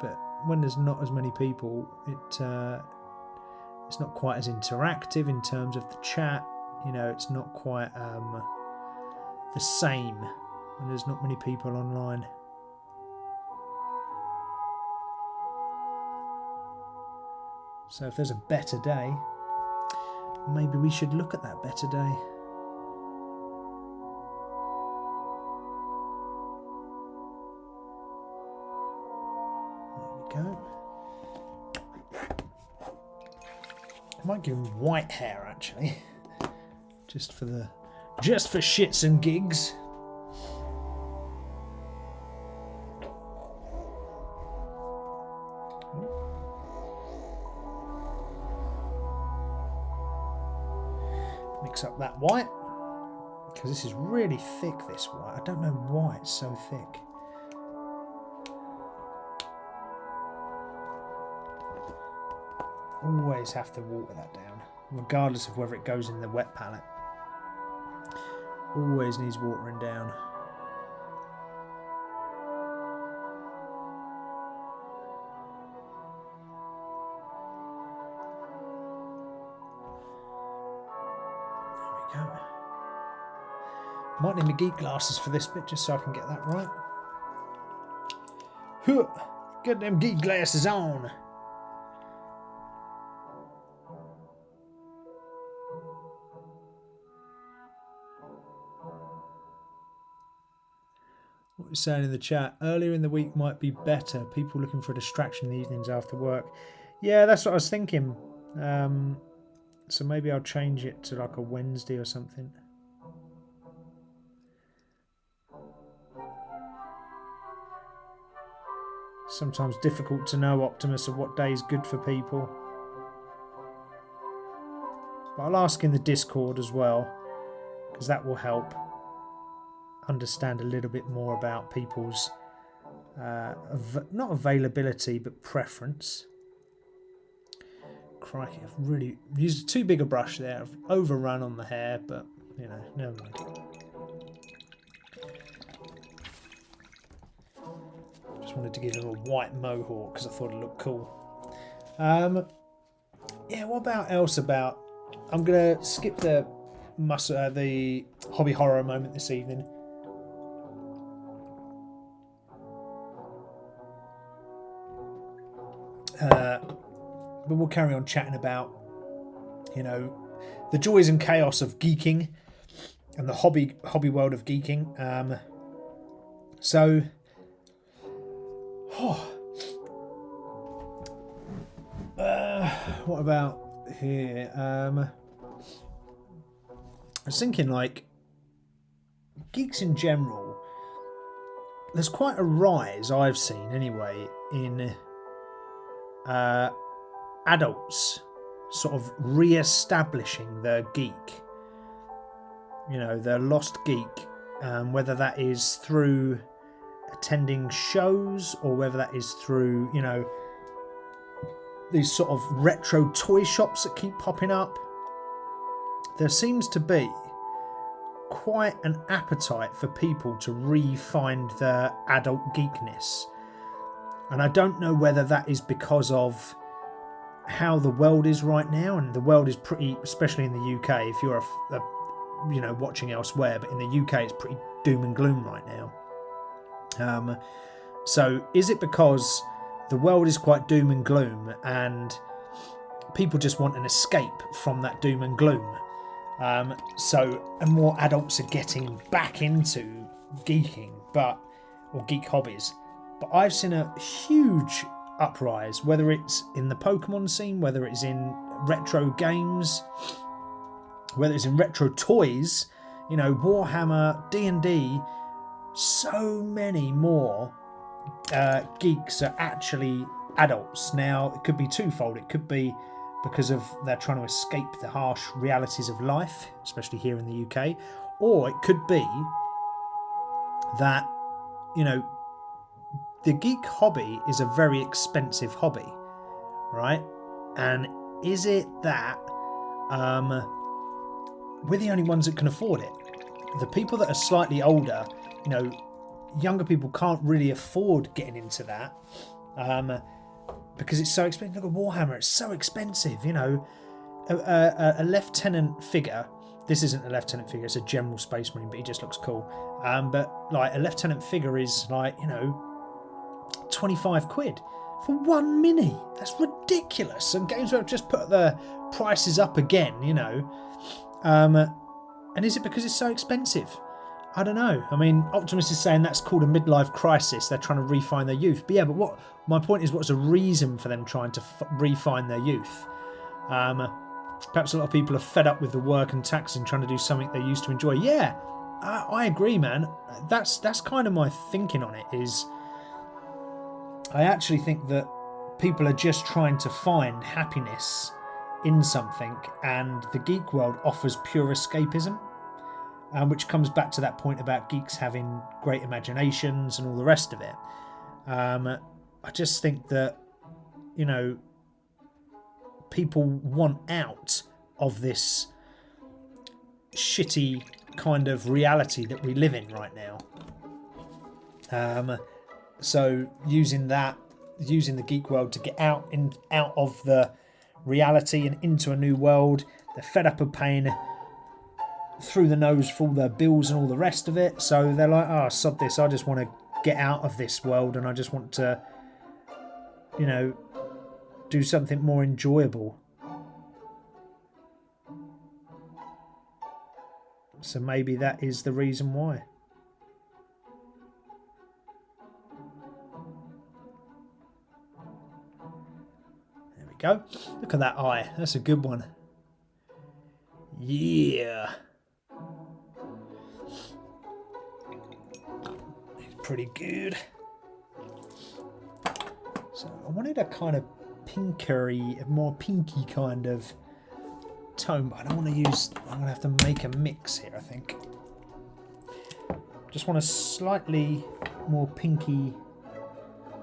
But when there's not as many people, it's not quite as interactive in terms of the chat. You know, it's not quite the same when there's not many people online. So if there's a better day, maybe we should look at that better day. Go. I might give him white hair actually, just for shits and gigs. mix up that white, because this is really thick, this white. I don't know why it's so thick. Always have to water that down, regardless of whether it goes in the wet palette. Always needs watering down. There we go. Might need my geek glasses for this bit just so I can get that right. Get them geek glasses on. What you're saying in the chat, earlier in the week might be better. People looking for a distraction in the evenings after work. Yeah, that's what I was thinking. So maybe I'll change it to like a Wednesday or something. Sometimes difficult to know, Optimus, of what day is good for people. But I'll ask in the Discord as well, because that will help understand a little bit more about people's not availability but preference. Crikey, I've really used too big a brush there. I've overrun on the hair, but you know, never mind. Just wanted to give him a white mohawk because I thought it looked cool. Yeah, what about else about? I'm gonna skip the hobby horror moment this evening. But we'll carry on chatting about, you know, the joys and chaos of geeking and the hobby world of geeking. What about here? I was thinking, like, geeks in general, there's quite a rise, I've seen anyway, in adults sort of re-establishing their geek. You know, their lost geek, whether that is through attending shows or whether that is through, you know, these sort of retro toy shops that keep popping up. There seems to be quite an appetite for people to re-find their adult geekness. And I don't know whether that is because of how the world is right now, and the world is pretty, especially in the UK, if you're you know, watching elsewhere, but in the UK it's pretty doom and gloom right now. So is it because the world is quite doom and gloom and people just want an escape from that doom and gloom? And more adults are getting back into geeking, or geek hobbies. But I've seen a huge uprise, whether it's in the Pokemon scene, whether it's in retro games, whether it's in retro toys, you know, Warhammer, D&D. So many more geeks are actually adults. Now, it could be twofold. It could be because of they're trying to escape the harsh realities of life, especially here in the UK, or it could be that, you know, the geek hobby is a very expensive hobby, right? And is it that we're the only ones that can afford it? The people that are slightly older, you know, younger people can't really afford getting into that because it's so expensive. Look at Warhammer, it's so expensive, you know. A lieutenant figure, this isn't a lieutenant figure, it's a general space marine, but he just looks cool. But like a lieutenant figure is like, you know, 25 quid for one mini. That's ridiculous. And Games have just put the prices up again, you know. And is it because it's so expensive? I don't know. I mean, Optimus is saying that's called a midlife crisis. They're trying to refine their youth. But yeah, but what my point is, what's the reason for them trying to refine their youth? Perhaps a lot of people are fed up with the work and tax and trying to do something they used to enjoy. Yeah, I agree, man. That's kind of my thinking on it. Is I actually think that people are just trying to find happiness in something, and the geek world offers pure escapism, which comes back to that point about geeks having great imaginations and all the rest of it. I just think that, you know, people want out of this shitty kind of reality that we live in right now. So using the geek world to get out of the reality and into a new world. They're fed up of paying through the nose for all their bills and all the rest of it. So they're like, oh, sod this. I just want to get out of this world and I just want to, you know, do something more enjoyable. So maybe that is the reason why. There we go. Look at that eye. That's a good one. Yeah. It's pretty good. So I wanted a kind of pinkery, more pinky kind of tone, but I don't want to use, I'm going to have to make a mix here, I think. Just want a slightly more pinky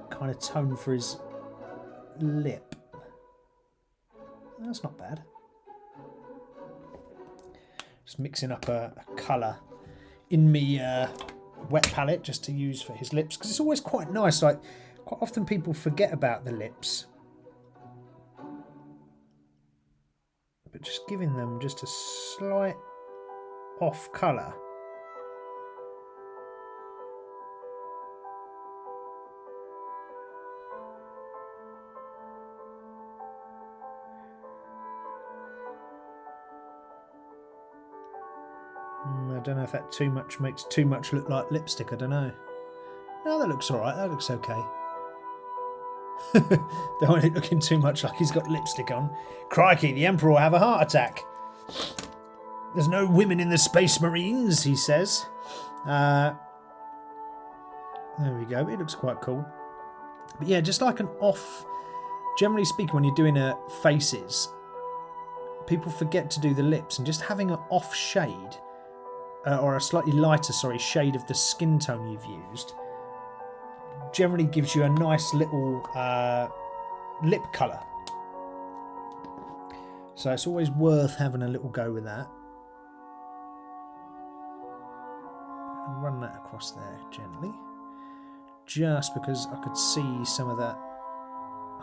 kind of tone for his lip. That's not bad. Just mixing up a colour in me wet palette just to use for his lips, because it's always quite nice. Like, quite often people forget about the lips, but just giving them just a slight off colour. I don't know if that too much makes too much look like lipstick. I don't know. No, that looks alright. That looks okay. Don't want it looking too much like he's got lipstick on. Crikey, the Emperor will have a heart attack. There's no women in the Space Marines, he says. There we go. It looks quite cool. But yeah, just like an off... Generally speaking, when you're doing faces, people forget to do the lips, and just having an off shade, or a slightly lighter, shade of the skin tone you've used, generally gives you a nice little lip colour. So it's always worth having a little go with that. Run that across there gently, just because I could see some of that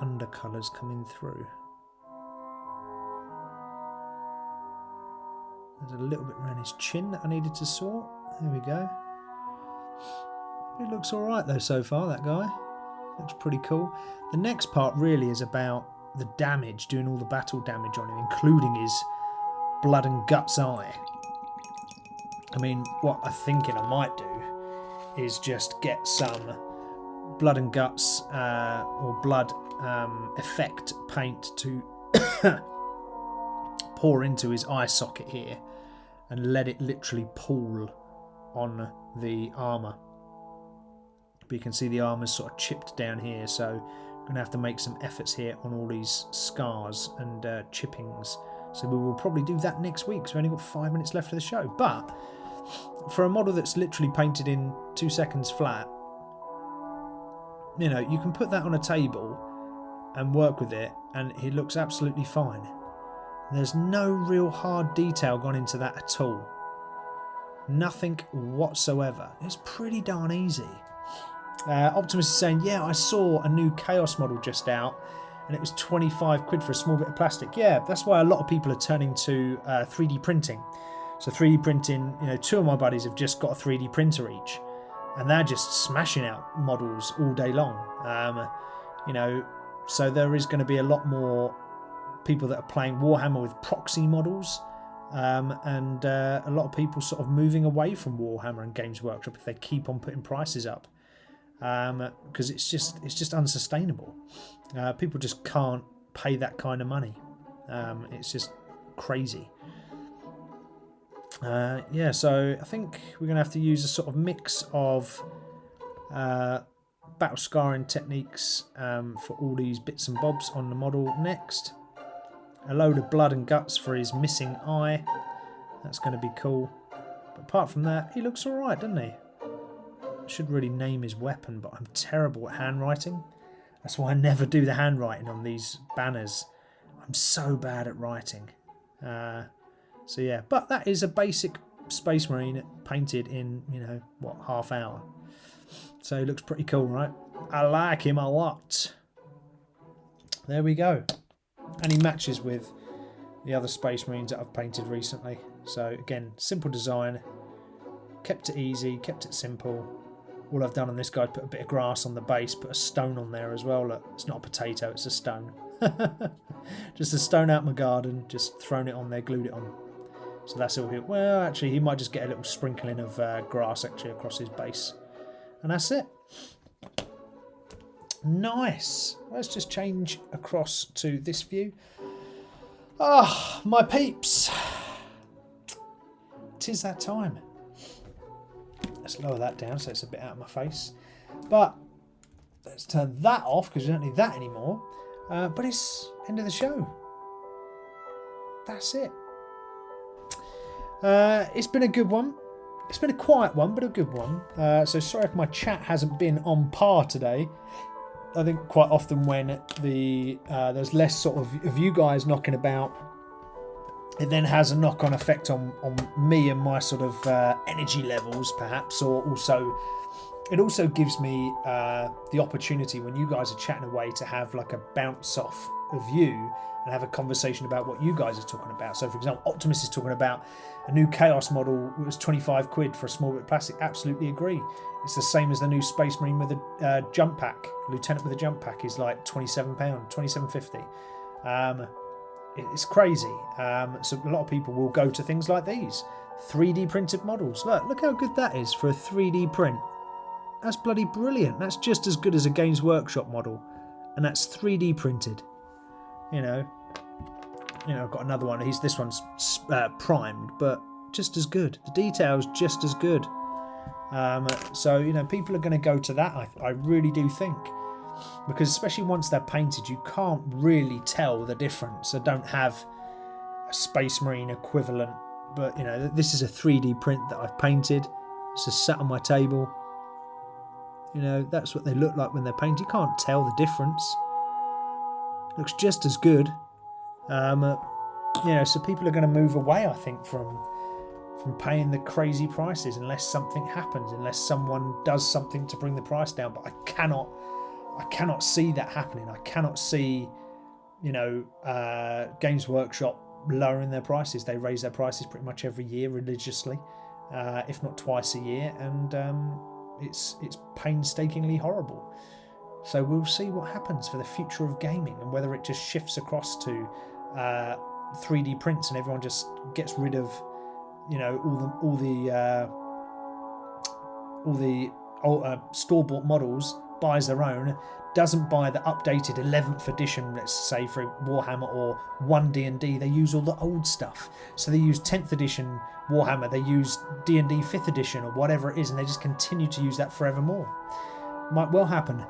undercolours coming through. There's a little bit around his chin that I needed to sort. There we go. It looks alright though so far, that guy. Looks pretty cool. The next part really is about the damage, doing all the battle damage on him, including his blood and guts eye. I mean, what I'm thinking I might do is just get some blood and guts or blood effect paint to pour into his eye socket here and let it literally pool on the armour. But you can see the armour's sort of chipped down here, so I'm going to have to make some efforts here on all these scars and chippings. So we will probably do that next week, so we've only got 5 minutes left of the show. But for a model that's literally painted in 2 seconds flat, you know, you can put that on a table and work with it, and it looks absolutely fine. There's no real hard detail gone into that at all. Nothing whatsoever. It's pretty darn easy. Optimus is saying, yeah, I saw a new Chaos model just out and it was 25 quid for a small bit of plastic. Yeah, that's why a lot of people are turning to 3D printing. So 3D printing, you know, 2 of my buddies have just got a 3D printer each, and they're just smashing out models all day long. You know, so there is going to be a lot more people that are playing Warhammer with proxy models, and a lot of people sort of moving away from Warhammer and Games Workshop if they keep on putting prices up, because it's just unsustainable. People just can't pay that kind of money. It's just crazy. Yeah, so I think we're going to have to use a sort of mix of battle scarring techniques for all these bits and bobs on the model next. a load of blood and guts for his missing eye. That's going to be cool. But apart from that, he looks alright, doesn't he? I should really name his weapon, but I'm terrible at handwriting. That's why I never do the handwriting on these banners. I'm so bad at writing. So yeah, but that is a basic Space Marine painted in, you know, what, half hour. So he looks pretty cool, right? I like him a lot. There we go. And he matches with the other Space Marines that I've painted recently. So again, simple design. Kept it easy, kept it simple. All I've done on this guy, put a bit of grass on the base, put a stone on there as well. Look, it's not a potato, it's a stone. Just a stone out my garden, just thrown it on there, glued it on. So that's all here. Well, actually, he might just get a little sprinkling of grass actually across his base. And that's it. Nice. Let's just change across to this view. Ah, my peeps. 'Tis that time. Let's lower that down so it's a bit out of my face. But let's turn that off because we don't need that anymore. But it's end of the show. That's it. It's been a good one. It's been a quiet one, but a good one. So sorry if my chat hasn't been on par today. I think quite often when there's less sort of you guys knocking about, it then has a knock-on effect on me and my sort of energy levels, perhaps, or also it also gives me the opportunity when you guys are chatting away to have like a bounce off of you and have a conversation about what you guys are talking about. So, for example, Optimus is talking about a new Chaos model. It was 25 quid for a small bit of plastic. Absolutely agree. It's the same as the new Space Marine with a jump pack. Lieutenant with a jump pack is like £27, £27.50. It's crazy. So a lot of people will go to things like these 3D printed models. Look how good that is for a 3D print. That's bloody brilliant. That's just as good as a Games Workshop model, and that's 3D printed. You know, I've got another one. This one's primed, but just as good. The details just as good. So you know, people are going to go to that. I really do think, because especially once they're painted, you can't really tell the difference. I don't have a Space Marine equivalent, but you know, this is a 3D print that I've painted. It's just sat on my table. You know, that's what they look like when they're painted. You can't tell the difference. Looks just as good. You know, so people are going to move away, I think, from paying the crazy prices unless something happens, unless someone does something to bring the price down. But I cannot see that happening. I cannot see, you know, Games Workshop lowering their prices. They raise their prices pretty much every year religiously, if not twice a year, and it's painstakingly horrible. So we'll see what happens for the future of gaming, and whether it just shifts across to 3D prints and everyone just gets rid of, you know, all the store-bought models, buys their own, doesn't buy the updated 11th edition, let's say, for Warhammer or 1 D&D. They use all the old stuff. So they use 10th edition Warhammer, they use D&D 5th edition or whatever it is, and they just continue to use that forevermore. Might well happen.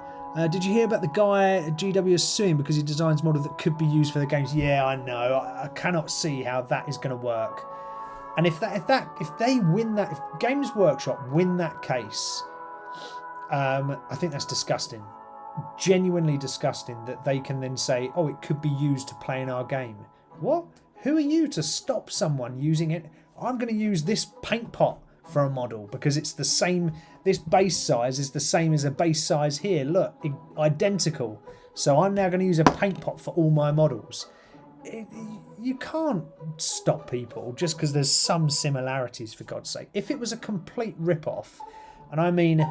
Did you hear about the guy at GW is suing because he designs models that could be used for the games? Yeah, I know. I cannot see how that is going to work. And if they win that, if Games Workshop win that case, I think that's disgusting. Genuinely disgusting that they can then say, oh, it could be used to play in our game. What? Who are you to stop someone using it? I'm going to use this paint pot for a model because it's the same. This base size is the same as a base size here. Look, identical. So I'm now going to use a paint pot for all my models. You can't stop people just because there's some similarities, for God's sake. If it was a complete rip-off, and I mean,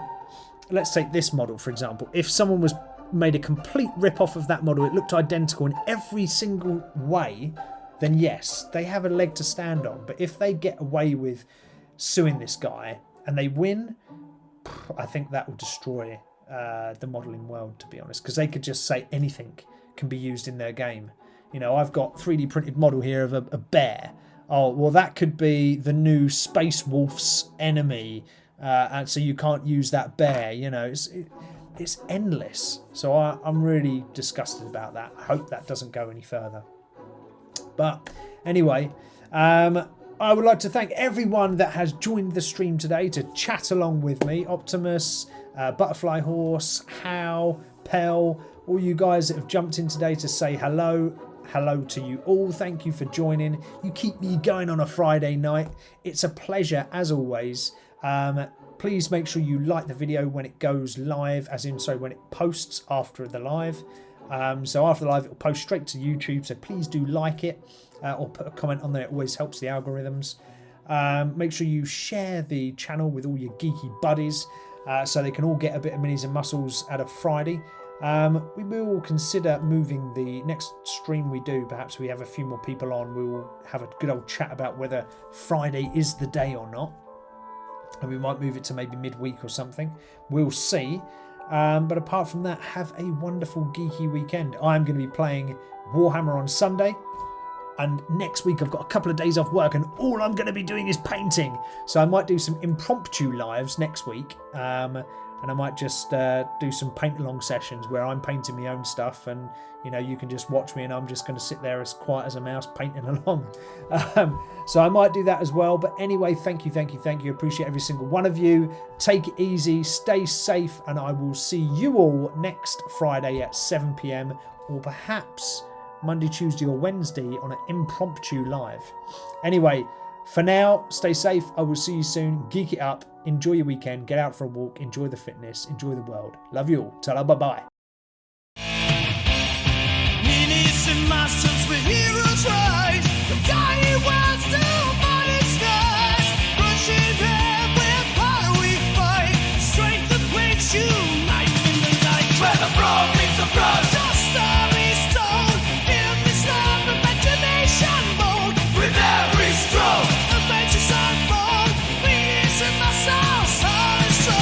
let's take this model, for example. If someone was made a complete rip-off of that model, it looked identical in every single way, then yes, they have a leg to stand on. But if they get away with suing this guy and they win, I think that will destroy the modelling world, to be honest, because they could just say anything can be used in their game. You know, I've got 3D printed model here of a bear. Oh, well, that could be the new Space Wolf's enemy, and so you can't use that bear. You know, it's endless. So I'm really disgusted about that. I hope that doesn't go any further. But anyway, I would like to thank everyone that has joined the stream today to chat along with me. Optimus, Butterfly Horse, How, Pell, all you guys that have jumped in today to say hello. Hello to you all. Thank you for joining. You keep me going on a Friday night. It's a pleasure as always. Please make sure you like the video when it goes live, as in so when it posts after the live. So after the live, it will post straight to YouTube. So please do like it or put a comment on there. It always helps the algorithms. Make sure you share the channel with all your geeky buddies so they can all get a bit of minis and muscles out of Friday. We will consider moving the next stream we do. Perhaps we have a few more people on. We will have a good old chat about whether Friday is the day or not. And we might move it to maybe midweek or something. We'll see. But apart from that, have a wonderful geeky weekend. I'm going to be playing Warhammer on Sunday. And next week I've got a couple of days off work and all I'm going to be doing is painting. So I might do some impromptu lives next week. And I might just do some paint-along sessions where I'm painting my own stuff and, you know, you can just watch me and I'm just going to sit there as quiet as a mouse painting along. So I might do that as well. But anyway, thank you. Appreciate every single one of you. Take it easy, stay safe, and I will see you all next Friday at 7 p.m. or perhaps Monday, Tuesday or Wednesday on an impromptu live. Anyway, for now, stay safe. I will see you soon. Geek it up. Enjoy your weekend. Get out for a walk. Enjoy the fitness. Enjoy the world. Love you all. Ta-ra, bye-bye. Minis and muscles with heroes rise. The tiny world still but it skies. Crushing head with power we fight. Strength that breaks you. Light in the night. Where the brawn meets the brawn. Just story stone. In this land of imagination mode. With every stroke. Adventures unfold. Minis and muscles. Heart and soul.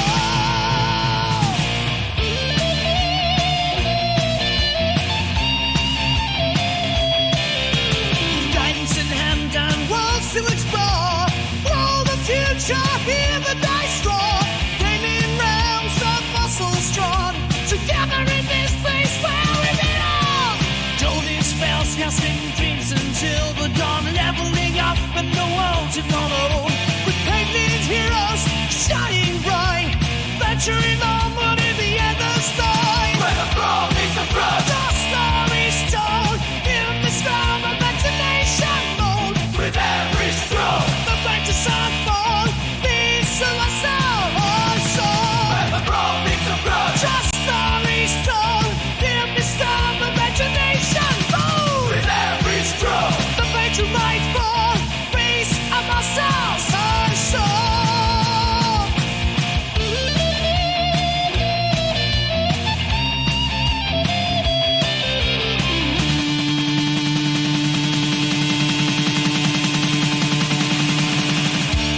Guidance in hand and worlds to explore. Roll the future, hear the dice roar. Gaining realms of muscles drawn. Together in this place where we belong. Joining spells, casting dreams until the dawn. Leveling up and the world's in our own. With painted heroes shining bright. Venturing on.